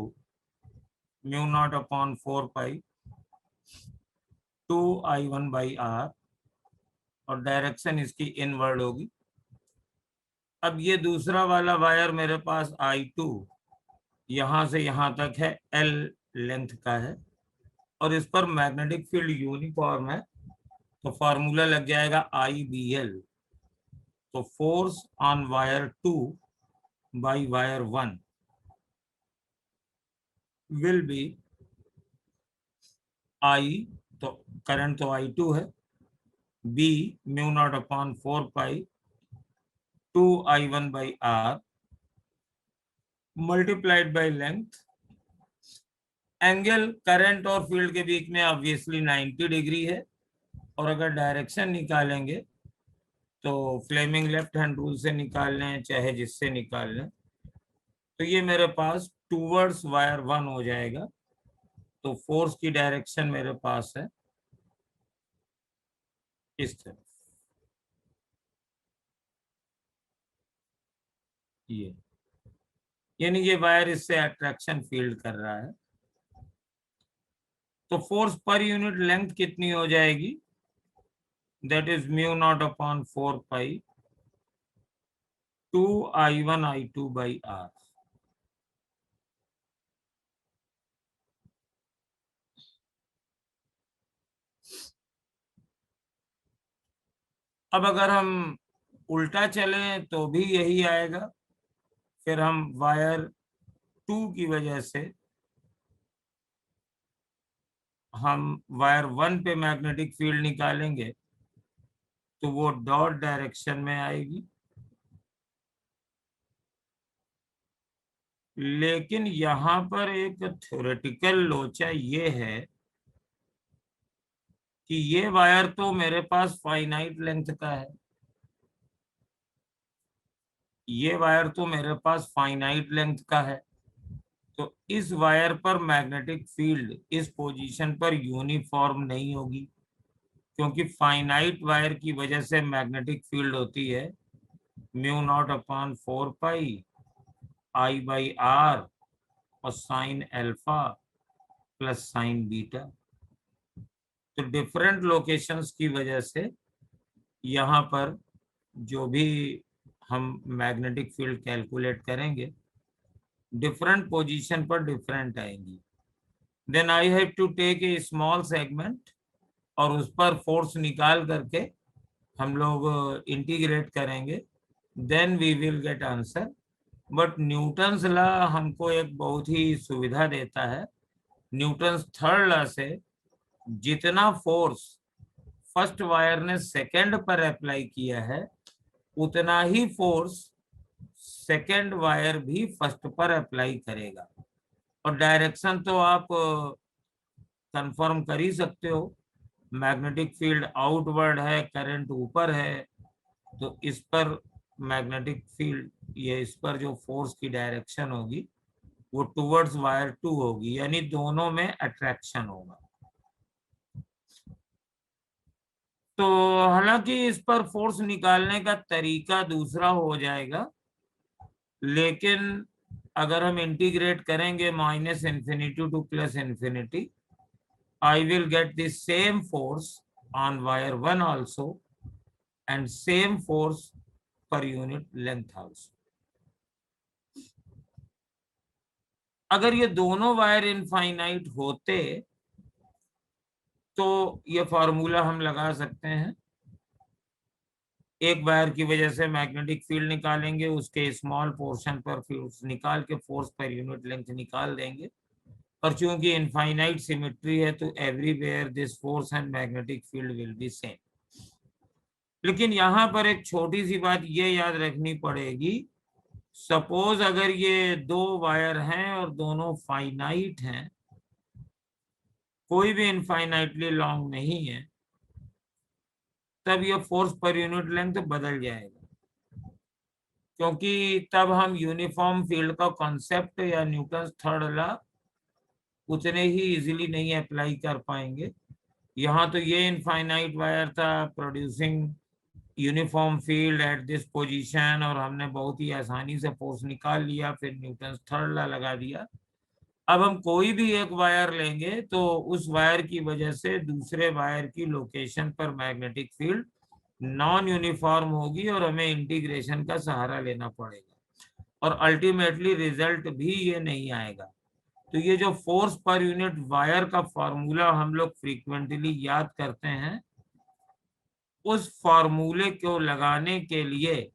mu naught upon 4 pi 2I1/R, और डायरेक्शन इसकी इनवर्ड होगी। अब ये दूसरा वाला वायर मेरे पास I2 यहां से यहां तक है, L लेंथ का है, और इस पर मैग्नेटिक फील्ड यूनिफॉर्म है, तो फॉर्मूला लग जाएगा IBL। तो force on wire 2 by wire 1 will be I, तो करंट तो I2 है, B mu naught upon 4 pi 2I1/R multiplied by length. Angle current और फील्ड के बीच में ऑब्वियसली 90 डिग्री है, और अगर डायरेक्शन निकालेंगे तो फ्लेमिंग लेफ्ट हैंड रूल से निकाल लें चाहे जिससे निकाल लें, तो ये मेरे पास टूवर्ड्स वायर 1 हो जाएगा। तो फोर्स की डायरेक्शन मेरे पास है इस तरफ, ये यानी ये वायर इससे अट्रैक्शन फील्ड कर रहा है। तो फोर्स पर यूनिट लेंथ कितनी हो जाएगी? That is mu naught upon 4 pi 2I1I2/R। अब अगर हम उल्टा चलें तो भी यही आएगा। फिर हम वायर 2 की वजह से हम वायर 1 पे मैग्नेटिक फील्ड निकालेंगे तो वो डॉट डायरेक्शन में आएगी। लेकिन यहाँ पर एक थ्योरेटिकल लोचा ये है कि ये वायर तो मेरे पास फाइनाइट लेंथ का है, ये वायर तो मेरे पास फाइनाइट लेंथ का है, तो इस वायर पर मैग्नेटिक फील्ड इस पोजीशन पर यूनिफॉर्म नहीं होगी, क्योंकि फाइनाइट वायर की वजह से मैग्नेटिक फील्ड होती है mu naught upon 4 pi I/R और sine alpha plus sine beta. तो डिफरेंट लोकेशंस की वजह से यहाँ पर जो भी हम मैग्नेटिक फील्ड कैलकुलेट करेंगे डिफरेंट पोजीशन पर डिफरेंट आएंगी। Then I have to take a small segment और उस पर फोर्स निकाल करके हम लोग इंटीग्रेट करेंगे, then we will get answer. But Newton's law हमको एक बहुत ही सुविधा देता है। न्यूटन्स थर्ड लॉ से जितना फोर्स फर्स्ट वायर ने सेकंड पर अप्लाई किया है उतना ही फोर्स सेकंड वायर भी फर्स्ट पर अप्लाई करेगा। और डायरेक्शन तो आप कंफर्म कर ही सकते हो, मैग्नेटिक फील्ड आउटवर्ड है, करंट ऊपर है, तो इस पर मैग्नेटिक फील्ड ये इस पर जो फोर्स की डायरेक्शन होगी वो टुवर्ड्स वायर 2 होगी, यानी दोनों में अट्रैक्शन होगा। तो हालांकि इस पर फोर्स निकालने का तरीका दूसरा हो जाएगा, लेकिन अगर हम इंटीग्रेट करेंगे -∞ to +∞, I will get the same force on wire 1 also and same force per unit length also. अगर ये दोनों वायर इनफाइनाइट होते तो ये फॉर्मूला हम लगा सकते हैं। एक वायर की वजह से मैग्नेटिक फील्ड निकालेंगे, उसके स्मॉल पोर्शन पर फिर निकाल के फोर्स पर यूनिट लेंथ निकाल देंगे, और चूंकि इनफाइनाइट सिमेट्री है तो everywhere this force and magnetic field will be same. लेकिन यहाँ पर एक छोटी सी बात ये याद रखनी पड़ेगी सपोज अगर ये दो वायर हैं और दोनों फाइनाइट हैं, कोई भी इनफाइनाइटली लॉन्ग नहीं है, तब ये फोर्स पर यूनिट लेंथ बदल जाएगा, क्योंकि तब हम यूनिफॉर्म फील्ड का कॉन्सेप्ट या न्यूटन थर्ड लॉ उतने ही इजीली नहीं अप्लाई कर पाएंगे। यहाँ तो ये इनफाइनाइट वायर था producing uniform field at this position, और हमने बहुत ही आसानी से फोर्स निकाल लिया, फिर न्यूटन थर्ड लॉ लगा दिया। अब हम कोई भी एक वायर लेंगे तो उस वायर की वजह से दूसरे वायर की लोकेशन पर मैग्नेटिक फील्ड नॉन यूनिफॉर्म होगी और हमें इंटीग्रेशन का सहारा लेना पड़ेगा, और अल्टीमेटली रिजल्ट भी ये नहीं आएगा। तो ये जो फोर्स पर यूनिट वायर का फॉर्मूला हम लोग फ्रीक्वेंटली याद करते हैं, उस फॉर्मूले को लगाने के लिए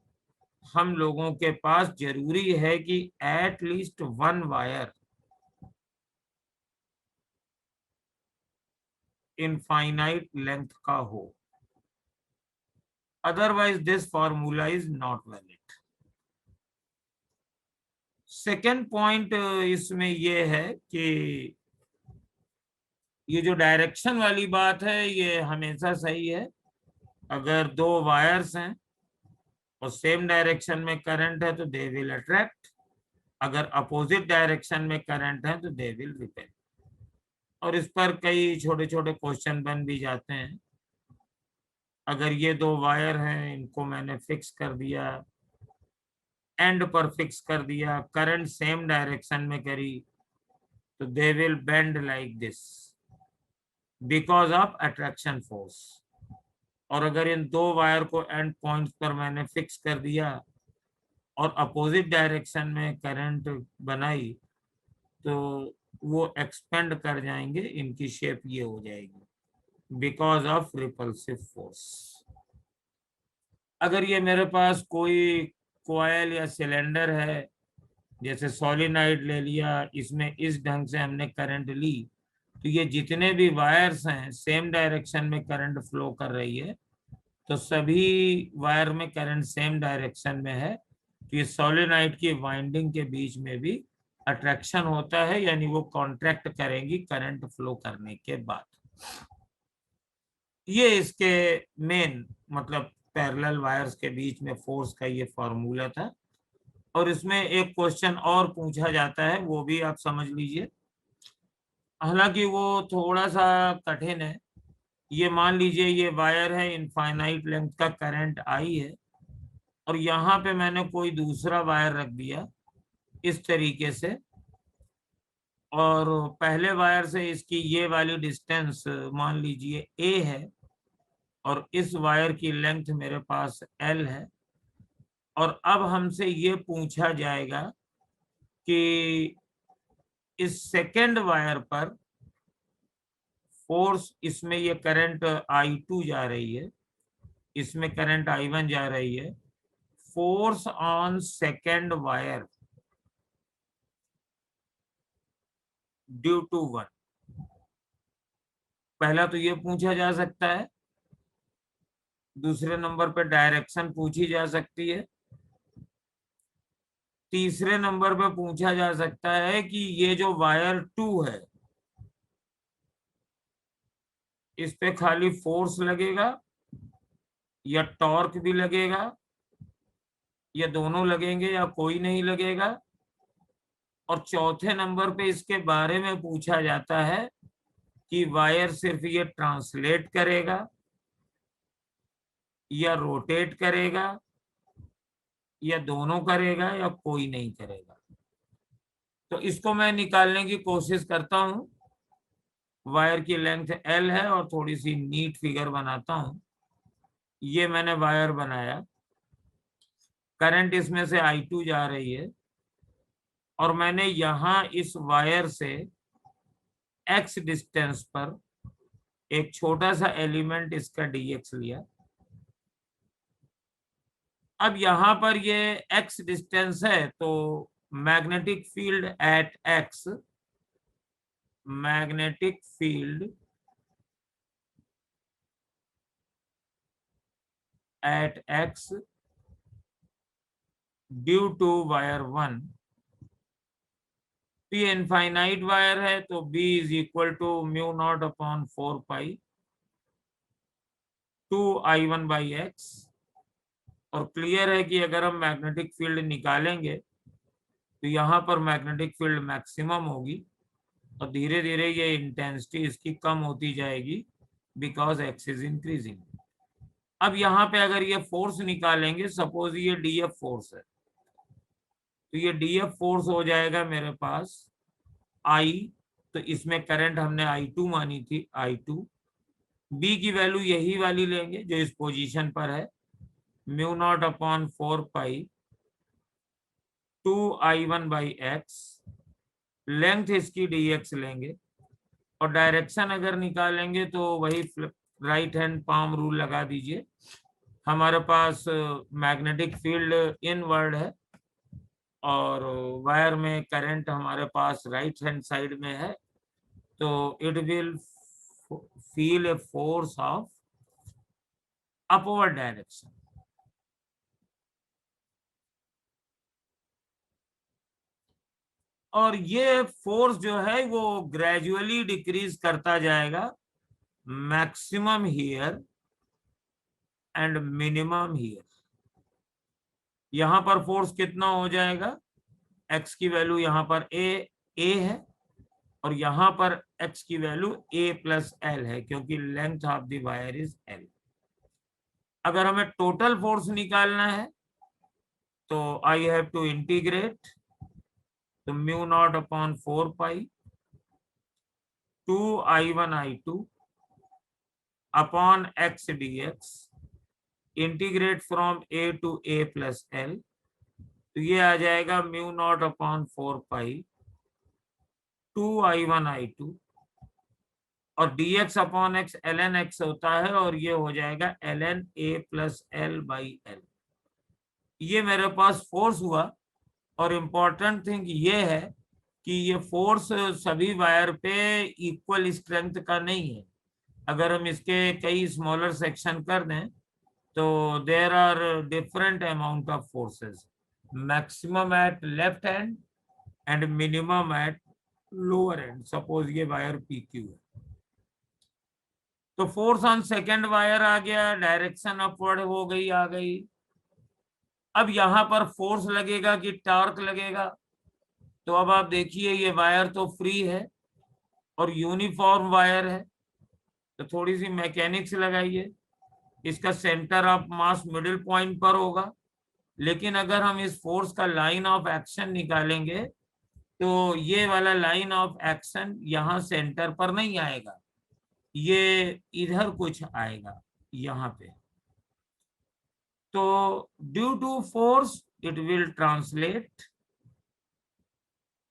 हम लोगों के पास जरूरी है कि at least one wire infinite length का हो, otherwise this formula is not valid. Second point इसमें यह है कि ये जो डायरेक्शन वाली बात है ये हमेशा सही है। अगर दो वायर्स हैं और सेम डायरेक्शन में करंट है तो दे विल अट्रैक्ट, अगर अपोजिट डायरेक्शन में करंट है तो दे विल रिपेल। और इस पर कई छोटे छोटे क्वेश्चन बन भी जाते हैं। अगर ये दो वायर हैं, इनको मैंने फिक्स कर दिया, एंड पर फिक्स कर दिया, करंट सेम डायरेक्शन में करी, तो they will bend like this because of attraction force. और अगर इन दो वायर को एंड पॉइंट्स पर मैंने फिक्स कर दिया और अपोजिट डायरेक्शन में करंट बनाई, तो वो एक्सपेंड कर जाएंगे, इनकी शेप ये हो जाएगी बिकॉज ऑफ रिपल्सिव फोर्स। अगर ये मेरे पास कोई कॉइल या सिलेंडर है, जैसे सोलिनॉइड ले लिया, इसमें इस ढंग से हमने करंट ली, तो ये जितने भी वायर्स हैं सेम डायरेक्शन में करंट फ्लो कर रही है, तो सभी वायर में करंट सेम डायरेक्शन में है, तो ये सोलिनॉइड की वाइंडिंग के बीच में भी अट्रैक्शन होता है, यानी वो कॉन्ट्रैक्ट करेंगी करंट फ्लो करने के बाद। ये इसके मेन मतलब पैरेलल वायर्स के बीच में फोर्स का ये फॉर्मूला था। और इसमें एक क्वेश्चन और पूछा जाता है, वो भी आप समझ लीजिए, हालांकि वो थोड़ा सा कठिन है। ये मान लीजिए ये वायर है, इनफाइनाइट लेंथ का करंट आई है, और यहाँ पे मैंने कोई दूसरा वायर रख दिया इस तरीके से, और पहले वायर से इसकी ये वाली डिस्टेंस मान लीजिए a है, और इस वायर की लेंथ मेरे पास l है। और अब हमसे ये पूछा जाएगा कि इस सेकेंड वायर पर फोर्स, इसमें ये करंट I2 जा रही है, इसमें करंट I1 जा रही है, force on second wire due to one. पहला तो ये पूछा जा सकता है, दूसरे नंबर पे डायरेक्शन पूछी जा सकती है, तीसरे नंबर पे पूछा जा सकता है कि ये जो वायर 2 है इस पे खाली फोर्स लगेगा या टॉर्क भी लगेगा, या दोनों लगेंगे या कोई नहीं लगेगा। और चौथे नंबर पे इसके बारे में पूछा जाता है कि वायर सिर्फ ये ट्रांसलेट करेगा या रोटेट करेगा या दोनों करेगा या कोई नहीं करेगा। तो इसको मैं निकालने की कोशिश करता हूं। वायर की लेंथ L है और थोड़ी सी नीट फिगर बनाता हूं। ये मैंने वायर बनाया, करंट इसमें से I2 जा रही है, और मैंने यहां इस वायर से x डिस्टेंस पर एक छोटा सा एलिमेंट इसका dx लिया। अब यहां पर ये x डिस्टेंस है, तो magnetic field at x, magnetic field at x due to wire 1, P infinite wire है तो B is equal to mu naught upon 4 pi 2I1 by x. और क्लियर है कि अगर हम मैग्नेटिक फील्ड निकालेंगे तो यहाँ पर मैग्नेटिक फील्ड मैक्सिमम होगी और धीरे धीरे ये इंटेंसिटी इसकी कम होती जाएगी बिकॉज एक्स इज इंक्रीजिंग। अब यहाँ पे अगर ये फोर्स निकालेंगे, सपोज ये डीएफ फोर्स है, तो ये डीएफ फोर्स हो जाएगा मेरे पास I, तो इसमें करंट हमने I2 मानी थी, I2। B की वैल्यू यही वाली लेंगे जो इस पोजीशन पर है, mu naught upon 4 pi 2I1 by x, length इसकी dx लेंगे और डायरेक्शन अगर निकालेंगे तो वही राइट हैंड पाम रूल लगा दीजिए। हमारे पास मैग्नेटिक फील्ड इनवर्ड है और वायर में करंट हमारे पास राइट हैंड साइड में है, तो it will feel a force of upward direction. और ये फोर्स जो है वो ग्रेजुअली डिक्रीज करता जाएगा, maximum here and minimum here. यहां पर फोर्स कितना हो जाएगा, x की वैल्यू यहां पर a है और यहां पर x की वैल्यू a प्लस l है क्योंकि length of the wire is l। अगर हमें टोटल फोर्स निकालना है तो आई हैव टू इंटीग्रेट, तो mu naught upon 4 pi 2I1 I2 upon x dx, integrate from a to a plus l, तो ये आ जाएगा mu naught upon 4 pi 2I1 I2 और dx upon x ln x होता है और ये हो जाएगा ln a plus l by l। ये मेरे पास फोर्स हुआ और इम्पोर्टेंट थिंग ये है कि ये फोर्स सभी वायर पे इक्वल स्ट्रेंथ का नहीं है। अगर हम इसके कई स्मॉलर सेक्शन कर दें तो there are different amount of forces, maximum at left hand end minimum at lower end. Suppose ये वायर PQ है तो फोर्स ऑन सेकेंड वायर आ गया, डायरेक्शन अपवर्ड हो गई, आ गई। अब यहां पर फोर्स लगेगा कि टॉर्क लगेगा, तो अब आप देखिए ये वायर तो फ्री है और यूनिफॉर्म वायर है, तो थोड़ी सी मैकेनिक्स लगाइए। इसका centre of mass middle point पर होगा, लेकिन अगर हम इस फोर्स का लाइन ऑफ एक्शन निकालेंगे तो ये वाला लाइन ऑफ एक्शन यहाँ सेंटर पर नहीं आएगा, ये इधर कुछ आएगा यहाँ पे। तो due to force it will translate,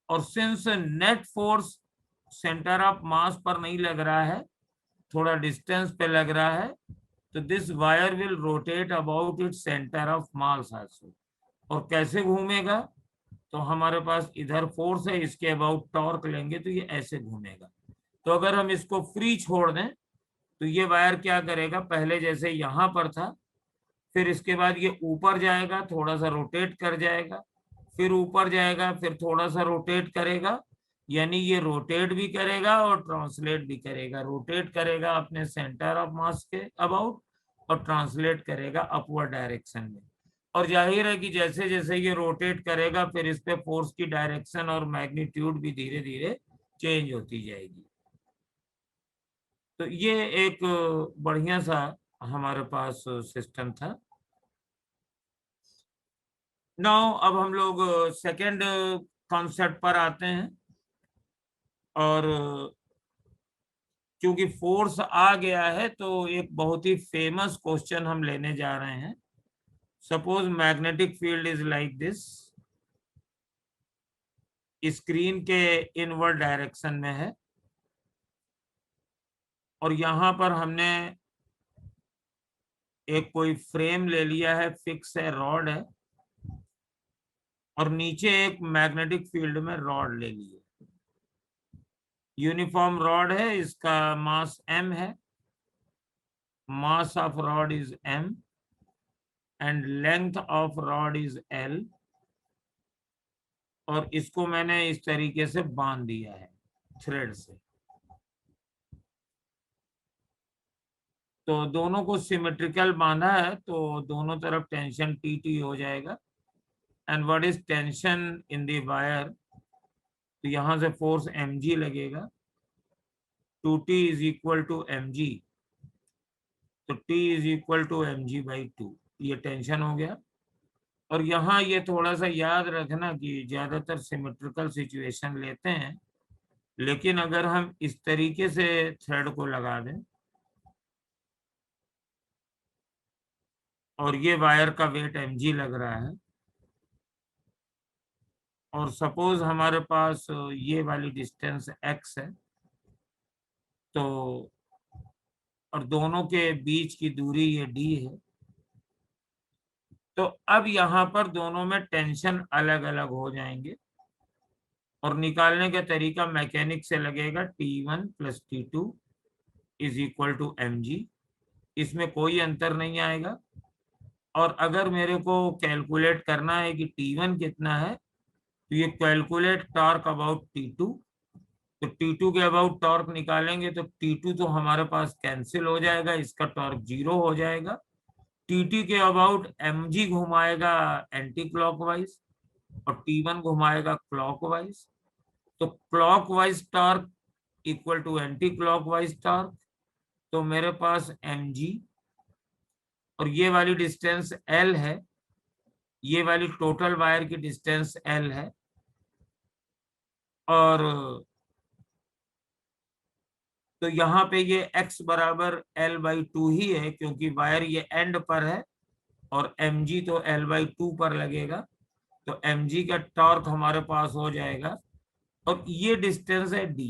और since net force centre of mass पर नहीं लग रहा है, थोड़ा डिस्टेंस पे लग रहा है, तो this wire will rotate about it centre of mass also. और कैसे घूमेगा, तो हमारे पास इधर फोर्स है, इसके अबाउट टॉर्क लेंगे तो ये ऐसे घूमेगा। तो अगर हम इसको फ्री छोड़ दें तो ये वायर क्या करेगा, पहले जैसे यहाँ पर था, फिर इसके बाद ये ऊपर जाएगा, थोड़ा सा रोटेट कर जाएगा, फिर ऊपर जाएगा, फिर थोड़ा सा रोटेट करेगा, यानी ये रोटेट भी करेगा और ट्रांसलेट भी करेगा। रोटेट करेगा अपने सेंटर ऑफ मास के अबाउट और ट्रांसलेट करेगा अपवर्ड डायरेक्शन में। और जाहिर है कि जैसे जैसे ये रोटेट करेगा फिर इस पे फोर्स की डायरेक्शन और मैग्नीट्यूड भी धीरे धीरे चेंज होती जाएगी। तो ये एक बढ़िया सा हमारे पास सिस्टम था। नाउ अब हम लोग सेकंड कॉन्सेप्ट पर आते हैं, और क्योंकि फोर्स आ गया है तो एक बहुत ही फेमस क्वेश्चन हम लेने जा रहे हैं। Suppose magnetic field is like this, screen के इनवर्ड डायरेक्शन में है और यहां पर हमने एक कोई फ्रेम ले लिया है, फिक्स है, रॉड है, और नीचे एक मैग्नेटिक फील्ड में रॉड ले लिए। यूनिफॉर्म रॉड है, इसका मास m है, mass of rod is m and length of rod is l, और इसको मैंने इस तरीके से बांध दिया है थ्रेड से। तो दोनों को सिमेट्रिकल बांधा है तो दोनों तरफ टेंशन टी हो जाएगा। And what is tension in the wire? तो यहां से फोर्स mg लगेगा, 2t is equal to mg, तो t is equal to mg/2, ये टेंशन हो गया। और यहाँ ये थोड़ा सा याद रखना कि ज्यादातर सिमेट्रिकल सिचुएशन लेते हैं, लेकिन अगर हम इस तरीके से थ्रेड को लगा दें और ये वायर का वेट mg लग रहा है, और सपोज हमारे पास ये वाली डिस्टेंस x है, तो और दोनों के बीच की दूरी ये d है, तो अब यहाँ पर दोनों में टेंशन अलग अलग हो जाएंगे और निकालने का तरीका मैकेनिक से लगेगा। T1 + T2 is equal to mg, इसमें कोई अंतर नहीं आएगा। और अगर मेरे को कैलकुलेट करना है कि T1 कितना है, तो ये कैलकुलेट टॉर्क अबाउट T2, तो T2 के अबाउट टॉर्क निकालेंगे तो T2 तो हमारे पास कैंसिल हो जाएगा, इसका टॉर्क 0 हो जाएगा। T2 के अबाउट mg घुमाएगा एंटी क्लॉकवाइज और T1 घुमाएगा क्लॉकवाइज, तो clockwise torque equal to anticlockwise torque. तो मेरे पास mg और ये वाली डिस्टेंस l है, ये वाली टोटल वायर की डिस्टेंस l है, और तो यहाँ पे ये x बराबर l/2 ही है क्योंकि वायर ये एंड पर है, और mg तो l/2 पर लगेगा, तो mg का टॉर्क हमारे पास हो जाएगा। और ये डिस्टेंस है d,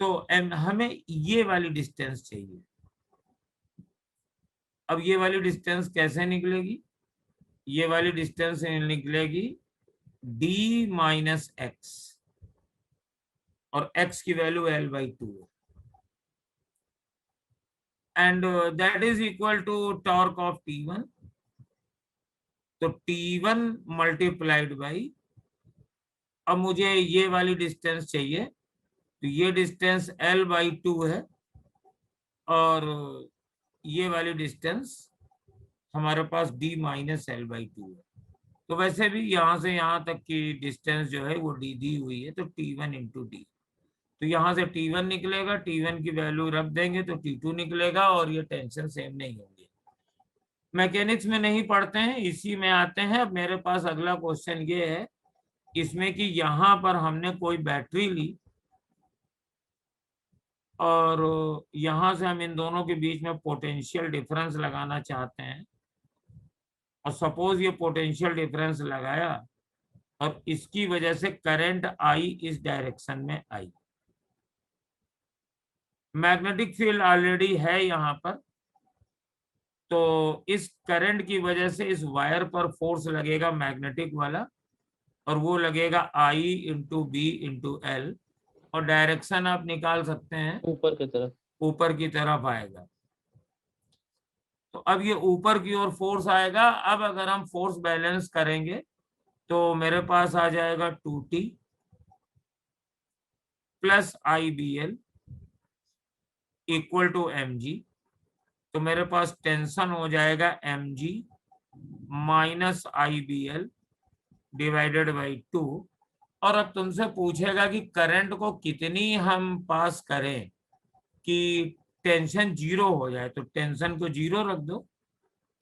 तो हमें ये वाली डिस्टेंस चाहिए। अब ये वाली डिस्टेंस कैसे निकलेगी? ये वाली डिस्टेंस निकलेगी d - x, और x की वैल्यू l/2 है, and that is equal to torque of T1, तो T1 मल्टीप्लाइड बाई, अब मुझे ये वाली डिस्टेंस चाहिए, तो ये डिस्टेंस l/2 है और ये वाली डिस्टेंस हमारे पास d - l/2 है। तो वैसे भी यहाँ से यहाँ तक की डिस्टेंस जो है वो d दी हुई है, तो T1 × d, तो यहाँ से T1 निकलेगा, T1 की वैल्यू रख देंगे तो T2 निकलेगा, और ये टेंशन सेम नहीं होंगे। मैकेनिक्स में नहीं पढ़ते हैं, इसी में आते हैं। अब मेरे पास अगला क्वेश्चन ये है इसमें कि यहाँ पर हमने कोई बैटरी ली और यहाँ से हम इन दोनों के बीच में पोटेंशियल डिफरेंस लगाना चाहते हैं, और सपोज ये पोटेंशियल डिफरेंस लगाया और इसकी वजह से करंट आई इस डायरेक्शन में आई। मैग्नेटिक फील्ड ऑलरेडी है यहाँ पर, तो इस करंट की वजह से इस वायर पर फोर्स लगेगा मैग्नेटिक वाला, और वो लगेगा I × B × L, और डायरेक्शन आप निकाल सकते हैं, ऊपर की तरफ, ऊपर की तरफ आएगा। तो अब ये ऊपर की ओर फोर्स आएगा। अब अगर हम फोर्स बैलेंस करेंगे तो मेरे पास आ जाएगा 2T + IBL equal to mg, तो मेरे पास टेंशन हो जाएगा mg - IBL डिवाइडेड बाई 2। और अब तुमसे पूछेगा कि करंट को कितनी हम पास करें कि टेंशन 0 हो जाए, तो टेंशन को 0 रख दो,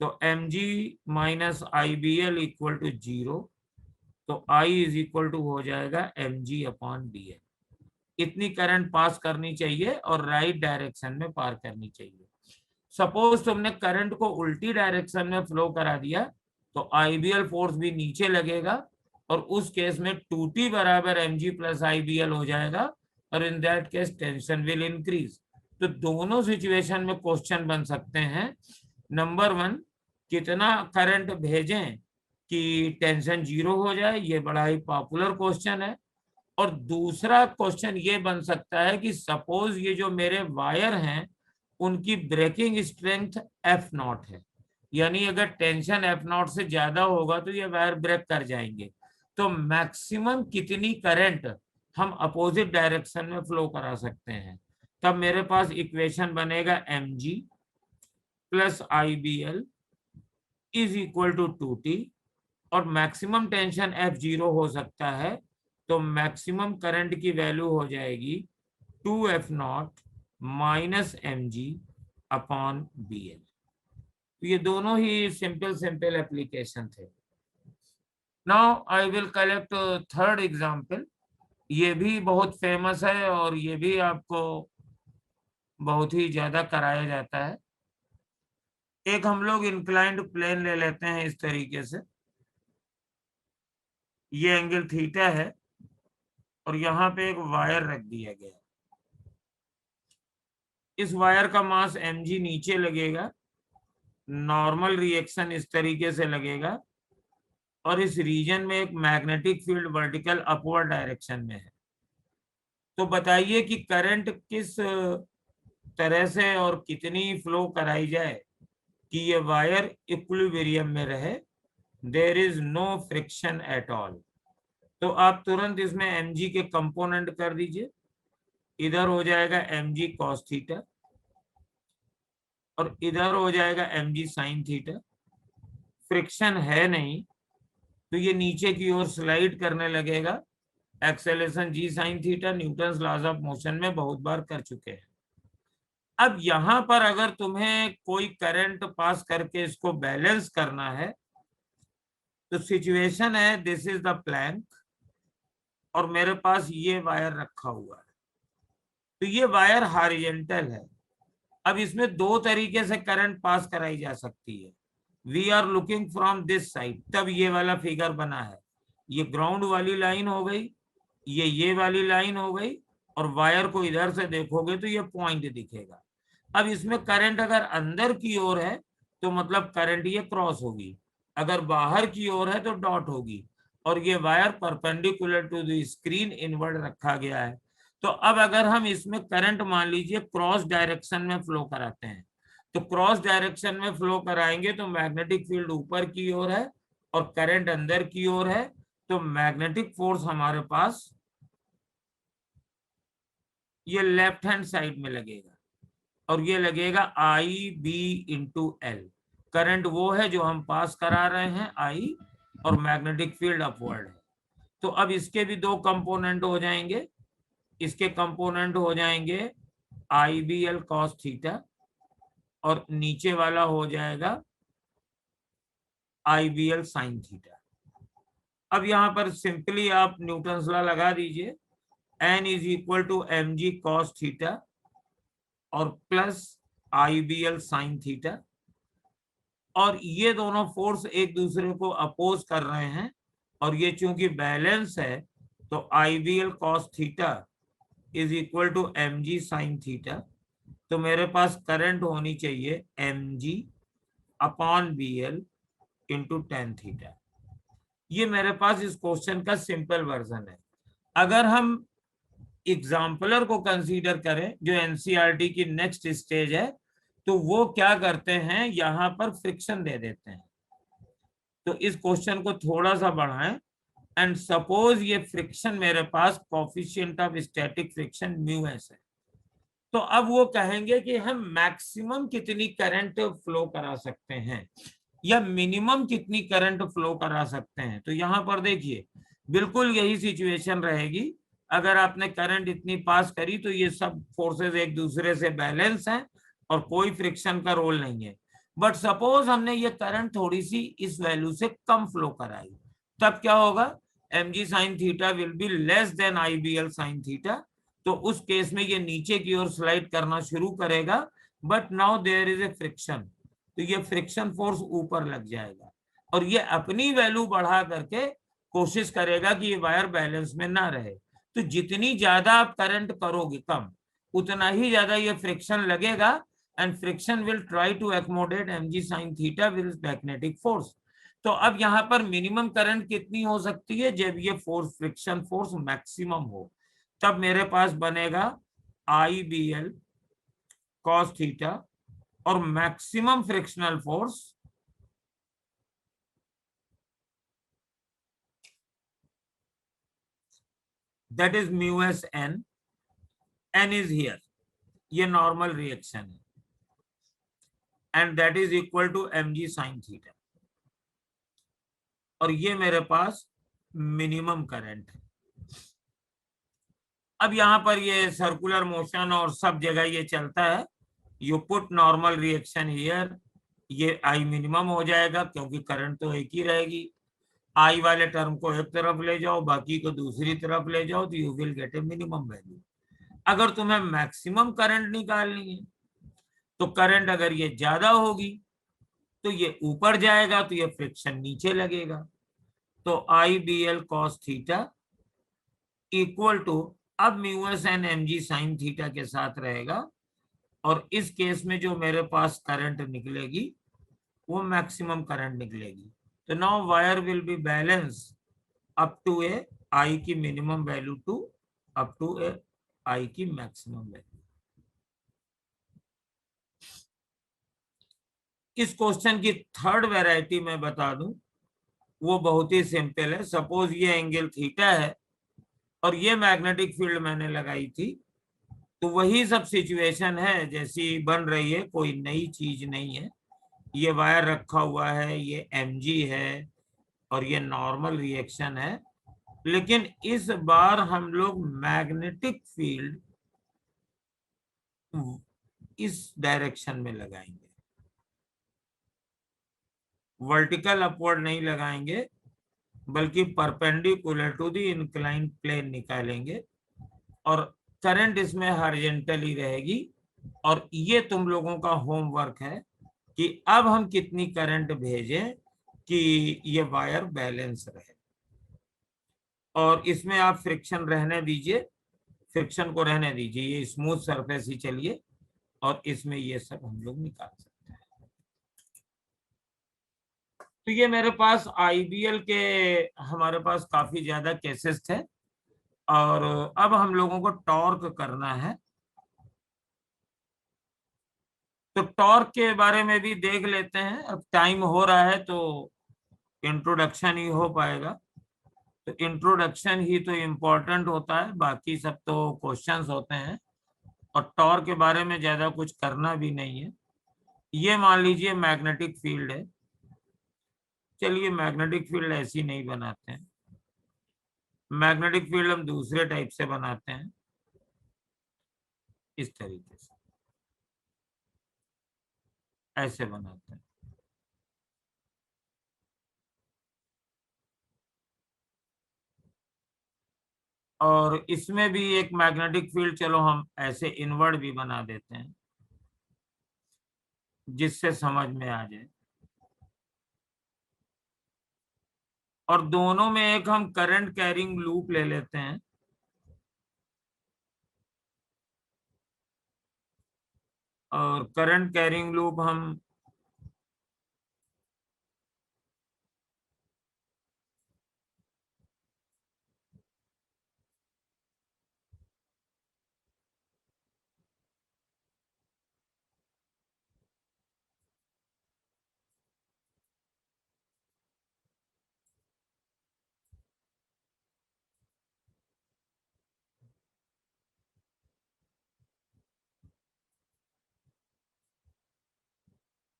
तो mg - IBL इक्वल टू 0, तो I इज इक्वल टू हो जाएगा mg/dl। इतनी करंट पास करनी चाहिए और राइट डायरेक्शन में पार करनी चाहिए। सपोज तुमने करंट को उल्टी डायरेक्शन में फ्लो करा दिया तो IBL फोर्स भी नीचे लगेगा, और उस केस में 2T बराबर mg + IBL हो जाएगा, और in that case tension will increase. तो दोनों सिचुएशन में क्वेश्चन बन सकते हैं। नंबर 1, कितना करंट भेजें कि टेंशन 0 हो जाए, ये बड़ा ही पॉपुलर क्वेश्चन है। और दूसरा क्वेश्चन ये बन सकता है कि सपोज ये जो मेरे वायर हैं उनकी ब्रेकिंग स्ट्रेंथ F0 है, यानी अगर टेंशन एफ नॉट से ज्यादा होगा तो ये वायर ब्रेक कर जाएंगे। तो मैक्सिमम कितनी करंट हम अपोजिट डायरेक्शन में फ्लो करा सकते हैं, तब मेरे पास इक्वेशन बनेगा mg plus IBL is equal to 2T, और मैक्सिमम टेंशन F0 हो सकता है, तो मैक्सिमम करंट की वैल्यू हो जाएगी 2F0 minus mg upon BL। तो ये दोनों ही सिंपल एप्लीकेशन थे। Now I will collect third example. ये भी बहुत फेमस है और ये भी आपको बहुत ही ज्यादा कराया जाता है। एक हम लोग इंक्लाइंड प्लेन ले लेते हैं इस तरीके से, ये एंगल थीटा है और यहाँ पे एक वायर रख दिया गया। इस वायर का मास mg नीचे लगेगा, नॉर्मल रिएक्शन इस तरीके से लगेगा, और इस रीजन में एक magnetic field vertical upward direction में है। तो बताइए कि करंट किस तरह से और कितनी फ्लो कराई जाए कि ये वायर इक्विलिब्रियम में रहे, there is no friction at all. तो आप तुरंत इसमें mg के कंपोनेंट कर दीजिए। इधर हो जाएगा mg cos थीटा और इधर हो जाएगा mg sin थीटा। फ्रिक्शन है नहीं तो ये नीचे की ओर स्लाइड करने लगेगा। Acceleration g sin theta Newton's laws of motion में बहुत बार कर चुके हैं। अब यहां पर अगर तुम्हें कोई करंट पास करके इसको बैलेंस करना है, तो सिचुएशन है दिस इज द प्लैंक और मेरे पास ये वायर रखा हुआ है। तो ये वायर हॉरिजॉन्टल है। अब इसमें दो तरीके से करंट पास कराई जा सकती है। We are looking from this side, तब ये वाला फिगर बना है। ये ग्राउंड वाली लाइन हो गई, ये वाली लाइन हो गई, और वायर को इधर से देखोगे तो ये पॉइंट दिखेगा। अब इसमें करंट अगर अंदर की ओर है तो मतलब करंट ये क्रॉस होगी, अगर बाहर की ओर है तो डॉट होगी, और ये wire perpendicular to the screen inward रखा गया है। तो अब अगर हम इसमें करंट मान लीजिए क्रॉस डायरेक्शन में फ्लो कराते हैं, तो क्रॉस डायरेक्शन में फ्लो कराएंगे तो मैग्नेटिक फील्ड ऊपर की ओर है और करंट अंदर की ओर है, तो मैग्नेटिक फोर्स हमारे पास ये लेफ्ट हैंड साइड में लगेगा और ये लगेगा IB इंटू L। करंट वो है जो हम पास करा रहे हैं I, और मैग्नेटिक फील्ड अपवर्ड है। तो अब इसके भी दो कंपोनेंट हो जाएंगे। इसके कंपोनेंट हो जाएंगे IBL cos थीटा और नीचे वाला हो जाएगा IBL sin थीटा। अब यहां पर सिंपली आप न्यूटन्स लॉ लगा दीजिए, N is equal to mg cos theta और प्लस IBL sin थीटा, और ये दोनों फोर्स एक दूसरे को अपोज कर रहे हैं, और ये चूंकि बैलेंस है तो IBL cos theta is equal to mg sin theta. तो मेरे पास करंट होनी चाहिए mg upon BL into tan theta. ये मेरे पास इस क्वेश्चन का सिंपल वर्जन है। अगर हम एग्जाम्पलर को कंसीडर करें जो एनसीईआरटी की नेक्स्ट स्टेज है, तो वो क्या करते हैं, यहां पर फ्रिक्शन दे देते हैं। तो इस क्वेश्चन को थोड़ा सा बढ़ाएं, एंड सपोज ये फ्रिक्शन मेरे पास coefficient of static friction μs है। तो अब वो कहेंगे कि हम मैक्सिमम कितनी करंट फ्लो करा सकते हैं या मिनिमम कितनी करंट फ्लो करा सकते हैं। तो यहाँ पर देखिए बिल्कुल यही सिचुएशन रहेगी। अगर आपने करंट इतनी पास करी तो ये सब फोर्सेस एक दूसरे से बैलेंस हैं और कोई फ्रिक्शन का रोल नहीं है। बट सपोज हमने ये करंट थोड़ी सी इस वैल्यू से कम फ्लो कराई, तब क्या होगा, mg sin theta will be less than IBL sin theta. तो उस केस में ये नीचे की ओर स्लाइड करना शुरू करेगा, but now there is a friction, तो ये फ्रिक्शन फोर्स ऊपर लग जाएगा और ये अपनी वैल्यू बढ़ा करके कोशिश करेगा कि ये वायर बैलेंस में ना रहे। तो जितनी ज्यादा आप करंट करोगे कम, उतना ही ज्यादा ये फ्रिक्शन लगेगा, and friction will try to accommodate mg sin theta with magnetic force. तो अब यहाँ पर मिनिमम करंट कितनी हो सकती है, जब ये फोर्स फ्रिक्शन फोर्स मैक्सिमम हो, तब मेरे पास बनेगा IBL cos थीटा और maximum frictional force that is mu S N, N is here, ये नॉर्मल रिएक्शन है, and that is equal to M G sine theta, और ये मेरे पास मिनिमम करंट है। अब यहां पर ये सर्कुलर मोशन और सब जगह ये चलता है, you put normal reaction here, ये आई मिनिमम हो जाएगा क्योंकि करंट तो एक ही रहेगी। आई वाले टर्म को एक तरफ ले जाओ, बाकी को दूसरी तरफ ले जाओ, तो you will get A minimum value. अगर तुम्हें मैक्सिमम करंट निकालनी है तो करंट अगर ये ज्यादा होगी तो ये ऊपर जाएगा, तो ये फ्रिक्शन नीचे लगेगा। तो I B L cos theta equal to, अब mu S N M G sine theta के साथ रहेगा, और इस केस में जो मेरे पास करंट निकलेगी वो मैक्सिमम करंट निकलेगी। तो now wire will be balance up to a I की minimum value to up to a I की मैक्सिमम वैल्यू। इस क्वेश्चन की थर्ड वैरायटी मैं बता दूं, वो बहुत ही सिंपल है। सपोज ये एंगल थीटा है और ये मैग्नेटिक फील्ड मैंने लगाई थी, तो वही सब सिचुएशन है जैसी बन रही है, कोई नई चीज नहीं है। ये वायर रखा हुआ है, ये mg है, और ये नॉर्मल रिएक्शन है, लेकिन इस बार हम लोग मैग्नेटिक फील्ड इस डायरेक्शन में लगाएंगे, वर्टिकल अपवर्ड नहीं लगाएंगे, बल्कि perpendicular to the inclined plane निकालेंगे, और करंट इसमें हॉरिजॉन्टली रहेगी। और ये तुम लोगों का होमवर्क है कि अब हम कितनी करंट भेजें कि ये वायर बैलेंस रहे। और इसमें आप फ्रिक्शन रहने दीजिए, फ्रिक्शन को रहने दीजिए, ये स्मूथ सरफेस ही चलिए, और इसमें ये सब हम लोग निकाल सकते हैं। तो ये मेरे पास आईबीएल के हमारे पास काफी ज्यादा केसेस थे, और अब हम लोगों को टॉर्क करना है। तो टॉर्क के बारे में भी देख लेते हैं, अब टाइम हो रहा है तो इंट्रोडक्शन ही हो पाएगा। तो इंट्रोडक्शन ही तो इम्पोर्टेंट होता है, बाकी सब तो क्वेश्चंस होते हैं, और टॉर्क के बारे में ज्यादा कुछ करना भी नहीं है। ये मान लीजिए मैग्नेटिक फील्ड है, चलिए मैग्नेटिक फील्ड ऐसी नहीं बनाते हैं, मैग्नेटिक फील्ड हम दूसरे टाइप से बनाते हैं, इस तरीके से ऐसे बनाते हैं। और इसमें भी एक मैग्नेटिक फील्ड, चलो हम ऐसे इनवर्ड भी बना देते हैं जिससे समझ में आ जाए। और दोनों में एक हम करंट कैरिंग लूप ले लेते हैं, और करंट कैरिंग लूप हम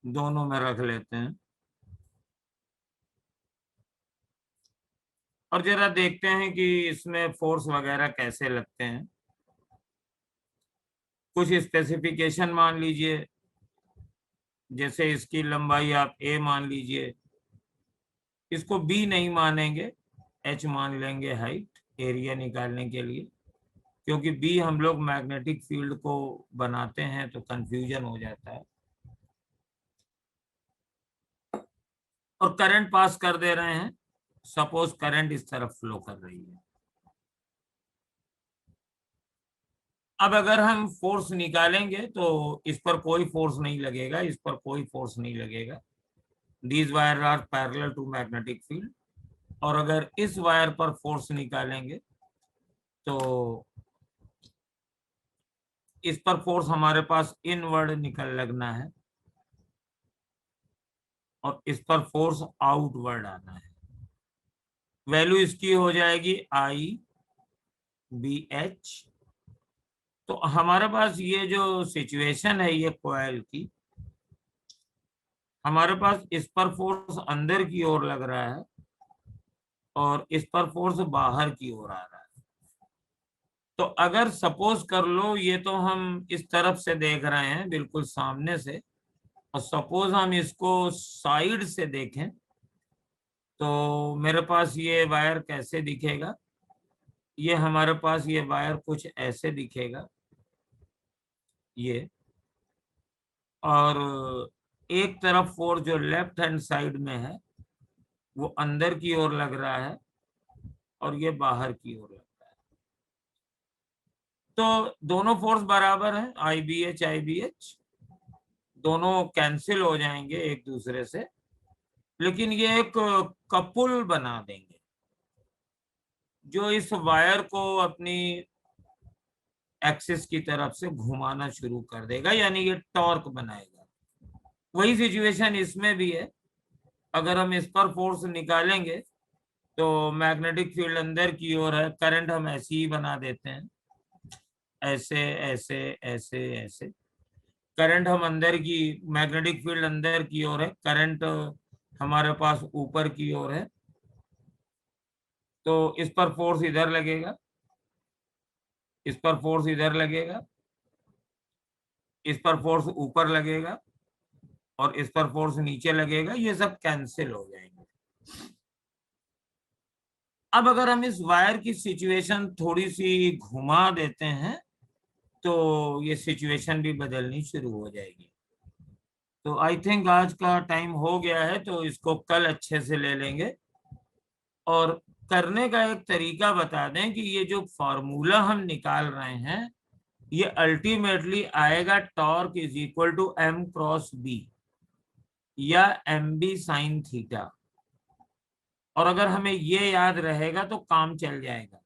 दोनों में रख लेते हैं, और जरा देखते हैं कि इसमें फोर्स वगैरह कैसे लगते हैं। कुछ स्पेसिफिकेशन मान लीजिए, जैसे इसकी लंबाई आप a मान लीजिए, इसको b नहीं मानेंगे, h मान लेंगे हाइट एरिया निकालने के लिए, क्योंकि b हम लोग मैग्नेटिक फील्ड को बनाते हैं तो कंफ्यूजन हो जाता है। और करंट पास कर दे रहे हैं, सपोज करंट इस तरफ फ्लो कर रही है। अब अगर हम फोर्स निकालेंगे तो इस पर कोई फोर्स नहीं लगेगा, इस पर कोई फोर्स नहीं लगेगा, these wire are parallel to magnetic field. और अगर इस वायर पर फोर्स निकालेंगे तो इस पर फोर्स हमारे पास इनवर्ड निकल लगना है, और इस पर फोर्स आउटवर्ड आना है। वैल्यू इसकी हो जाएगी आई BH। तो हमारे पास ये जो सिचुएशन है ये कॉइल की, हमारे पास इस पर फोर्स अंदर की ओर लग रहा है और इस पर फोर्स बाहर की ओर आ रहा है। तो अगर सपोज कर लो ये तो हम इस तरफ से देख रहे हैं बिल्कुल सामने से, और सपोज हम इसको साइड से देखें तो मेरे पास ये वायर कैसे दिखेगा, ये हमारे पास ये वायर कुछ ऐसे दिखेगा ये, और एक तरफ फोर्स जो लेफ्ट हैंड साइड में है वो अंदर की ओर लग रहा है और ये बाहर की ओर लग रहा है। तो दोनों फोर्स बराबर है, IBH दोनों कैंसिल हो जाएंगे एक दूसरे से, लेकिन ये एक कपुल बना देंगे जो इस वायर को अपनी एक्सिस की तरफ से घुमाना शुरू कर देगा, यानी ये टॉर्क बनाएगा। वही सिचुएशन इसमें भी है। अगर हम इस पर फोर्स निकालेंगे तो मैग्नेटिक फील्ड अंदर की ओर है, करंट हम ऐसे ही बना देते हैं, ऐसे ऐसे ऐसे ऐसे। करंट हम अंदर की, मैग्नेटिक फील्ड अंदर की ओर है, करंट हमारे पास ऊपर की ओर है। तो इस पर फोर्स इधर लगेगा, इस पर फोर्स इधर लगेगा, इस पर फोर्स ऊपर लगेगा और इस पर फोर्स नीचे लगेगा, ये सब कैंसिल हो जाएंगे। अब अगर हम इस वायर की सिचुएशन थोड़ी सी घुमा देते हैं तो ये सिचुएशन भी बदलनी शुरू हो जाएगी। तो आई थिंक आज का टाइम हो गया है, तो इसको कल अच्छे से ले लेंगे। और करने का एक तरीका बता दें कि ये जो फॉर्मूला हम निकाल रहे हैं ये अल्टीमेटली आएगा torque is equal to M cross B या MB साइन थीटा। और अगर हमें ये याद रहेगा तो काम चल जाएगा।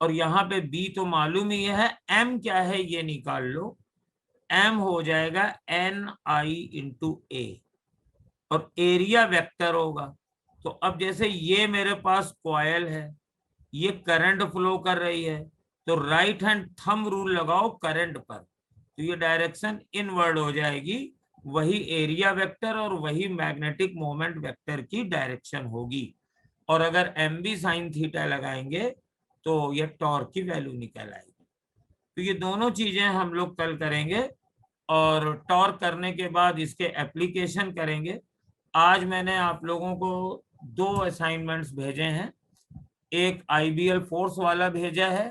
और यहाँ पे B तो मालूम ही है, M क्या है ये निकाल लो, M हो जाएगा NI इंटू A और एरिया वेक्टर होगा। तो अब जैसे ये मेरे पास कॉइल है, ये करंट फ्लो कर रही है, तो राइट हैंड थंब रूल लगाओ करंट पर, तो ये डायरेक्शन इनवर्ड हो जाएगी, वही एरिया वेक्टर और वही मैग्नेटिक मोमेंट वेक्टर की डायरेक्शन होगी। और अगर MB साइन थीटा लगाएंगे तो ये टॉर्क की वैल्यू निकल आएगी। तो ये दोनों चीजें हम लोग कल करेंगे और टॉर्क करने के बाद इसके एप्लीकेशन करेंगे। आज मैंने आप लोगों को 2 असाइनमेंट्स भेजे हैं, एक IBL फोर्स वाला भेजा है,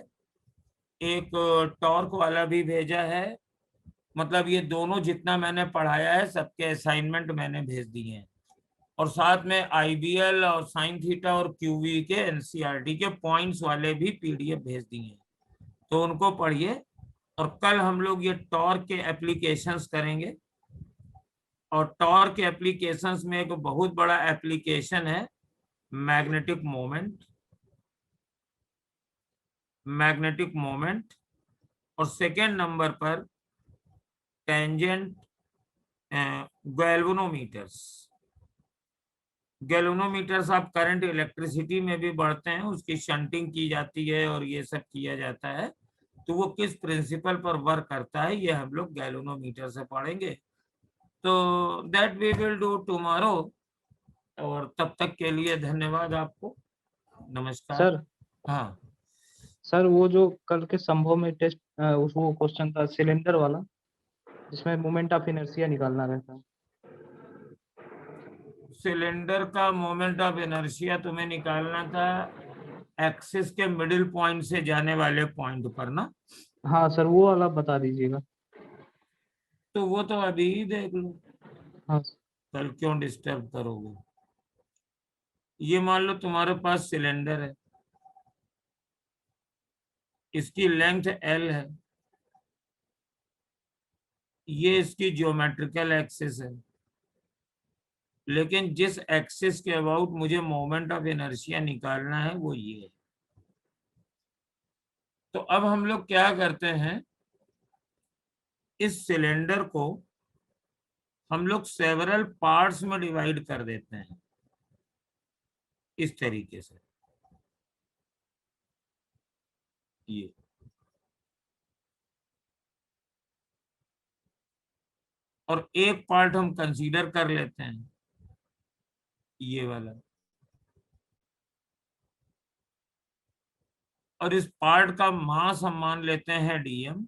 एक टॉर्क वाला भी भेजा है। मतलब ये दोनों जितना मैंने पढ़ाया है सबके असाइनमेंट मैंने भेज दिए हैं, और साथ में IBL और साइन थीटा और QV के NCERT के पॉइंट्स वाले भी PDF भेज दिए हैं, तो उनको पढ़िए। और कल हम लोग ये टॉर्क के एप्लीकेशंस करेंगे। और टॉर्क के एप्लीकेशंस में एक बहुत बड़ा एप्लीकेशन है मैग्नेटिक मोमेंट, मैग्नेटिक मोमेंट। और सेकेंड नंबर पर टेंजेंट गैल्वेनोमीटर्स। गैल्वेनोमीटर्स आप करंट इलेक्ट्रिसिटी में भी बढ़ते हैं, उसकी शंटिंग की जाती है और ये सब किया जाता है, तो वो किस प्रिंसिपल पर वर्क करता है ये हम लोग गैल्वेनोमीटर से पढ़ेंगे। तो that we will do tomorrow. और तब तक के लिए धन्यवाद आपको, नमस्कार। सर हाँ सर वो जो कल के संभव में टेस्ट वो क्वेश्चन था सिलेंडर वाला, जिसमें मोमेंट ऑफ इनर्शिया निकालना रहता है। सिलेंडर का मोमेंट ऑफ इनर्शिया तुम्हें निकालना था एक्सिस के मिडिल पॉइंट से जाने वाले पॉइंट पर ना। हाँ सर, वो वाला बता दीजिएगा। तो वो तो अभी ही देख लो, हाँ कल क्यों डिस्टर्ब करोगे। ये मान लो तुम्हारे पास सिलेंडर है, इसकी लेंथ L है, ये इसकी ज्योमेट्रिकल एक्सिस है, लेकिन जिस एक्सिस के अबाउट मुझे मोमेंट ऑफ इनर्शिया निकालना है वो ये है। तो अब हम लोग क्या करते हैं, इस सिलेंडर को हम लोग सेवरल पार्ट्स में डिवाइड कर देते हैं इस तरीके से। ये और एक पार्ट हम कंसीडर कर लेते हैं, ये वाला, और इस पार्ट का मास हम मान लेते हैं डीएम,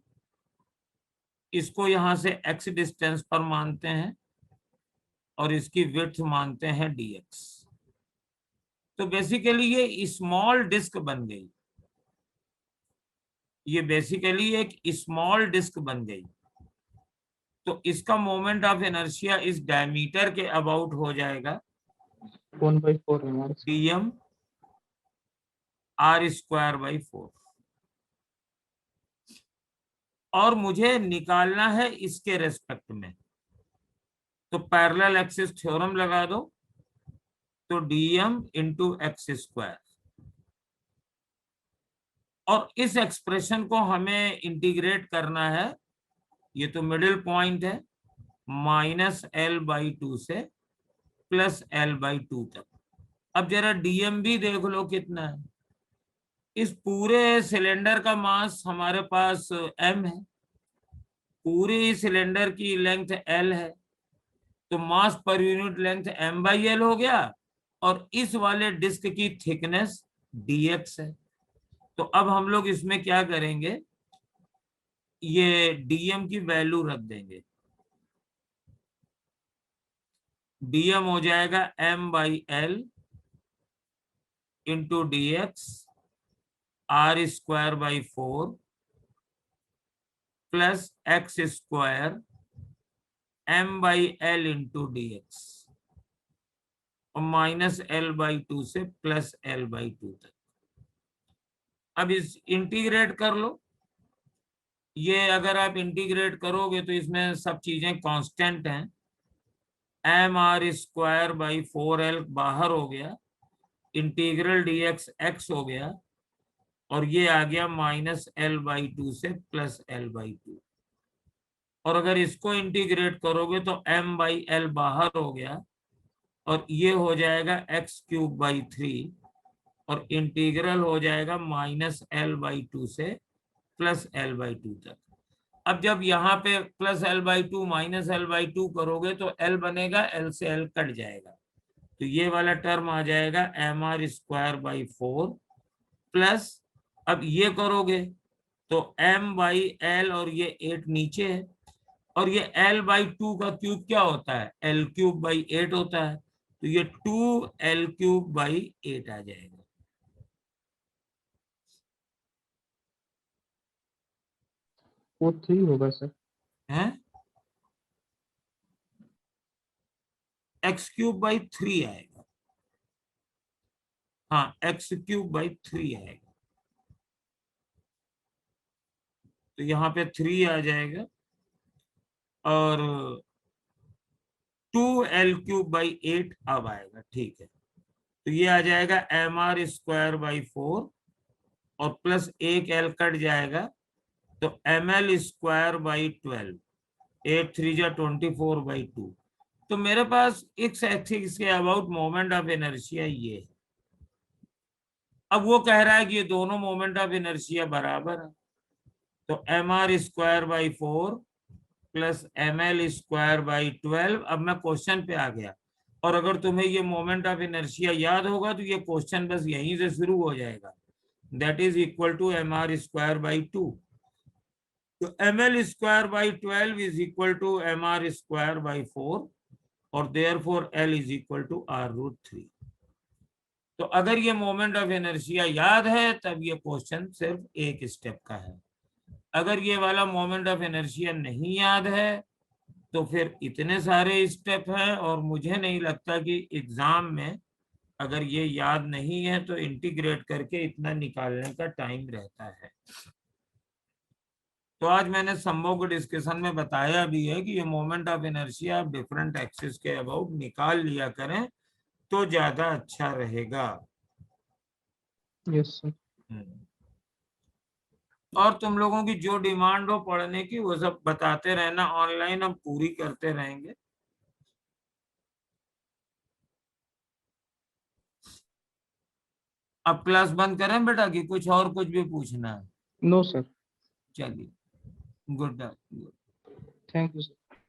इसको यहां से एक्स डिस्टेंस पर मानते हैं और इसकी विड्थ मानते हैं डीएक्स। तो बेसिकली ये स्मॉल डिस्क बन गई, ये बेसिकली एक स्मॉल डिस्क बन गई। तो इसका मोमेंट ऑफ इनर्शिया इस डायमीटर के अबाउट हो जाएगा 1/4 हमारे डीएम r²/4। और मुझे निकालना है इसके रेस्पेक्ट में, तो पैरेलल एक्सिस थ्योरम लगा दो, तो डीएम इंटू x²। और इस एक्सप्रेशन को हमें इंटीग्रेट करना है, ये तो मिडिल पॉइंट है, -L/2 से +L/2 तक। अब जरा डीएम भी देख लो कितना है। इस पूरे सिलेंडर का मास हमारे पास m है, पूरी सिलेंडर की लेंथ L है, तो मास पर यूनिट लेंथ m/L हो गया, और इस वाले डिस्क की थिकनेस dx है। तो अब हम लोग इसमें क्या करेंगे, ये डीएम की वैल्यू रख देंगे, डीएम हो जाएगा m/L into dx r²/4 plus x² m/L into dx और -L/2 से +L/2 तक। अब इस इंटीग्रेट कर लो, ये अगर आप इंटीग्रेट करोगे तो इसमें सब चीजें कांस्टेंट हैं, mr²/4l बाहर हो गया, इंटीग्रल dx x हो गया, और ये आ गया -L/2 से +L/2। और अगर इसको इंटीग्रेट करोगे तो m/L बाहर हो गया, और ये हो जाएगा x³ और इंटीग्रल हो जाएगा -L/2 से +L/2 तक। अब जब यहाँ पे +L/2 -L/2 करोगे तो L बनेगा, L से L कट जाएगा, तो ये वाला टर्म आ जाएगा mr²/4 प्लस, अब ये करोगे तो m/L और ये 8 नीचे है, और ये L/2 का क्यूब क्या होता है, L³/8 होता है, तो ये 2L³/8 आ जाएगा। वो 3 होगा सर। है x³/3 आएगा, हाँ x³/3 आएगा, तो यहाँ पे 3 आ जाएगा, और 2L³/8 अब आएगा, ठीक है। तो ये आ जाएगा mr²/4 और प्लस एक L कट जाएगा, तो ml²/12, 8 3 जा 24/2। तो मेरे पास x एक्सिस के अबाउट मोमेंट ऑफ इनर्शिया ये है। अब वो कह रहा है कि ये दोनों मोमेंट ऑफ इनर्शिया बराबर है, तो mr²/4 प्लस ml²/12। अब मैं क्वेश्चन पे आ गया, और अगर तुम्हें ये मोमेंट ऑफ इनर्शिया याद होगा तो ये क्वेश्चन बस यहीं से शुरू हो जाएगा, that is equal to mr²/2। तो ml²/12 is equal to mr²/4 और therefore L is equal to r√3। तो अगर ये मोमेंट ऑफ इनर्शिया याद है तब ये क्वेश्चन सिर्फ एक स्टेप का है। अगर ये वाला मोमेंट ऑफ इनर्शिया नहीं याद है तो फिर इतने सारे स्टेप हैं, और मुझे नहीं लगता कि एग्जाम में अगर ये याद नहीं है तो इंटीग्रेट करके इतना निकालने का टाइम रहता है। तो आज मैंने संभव के डिस्कशन में बताया भी है कि ये मोमेंट ऑफ इनर्शिया आप डिफरेंट एक्सिस के अबाउट निकाल लिया करें तो ज्यादा अच्छा रहेगा। Yes sir. और तुम लोगों की जो डिमांड हो पढ़ने की वो सब बताते रहना, ऑनलाइन हम पूरी करते रहेंगे। अब क्लास बंद करें बेटा कि कुछ और कुछ भी पूछना है? नो सर, चलिए, गुड। Thank you sir.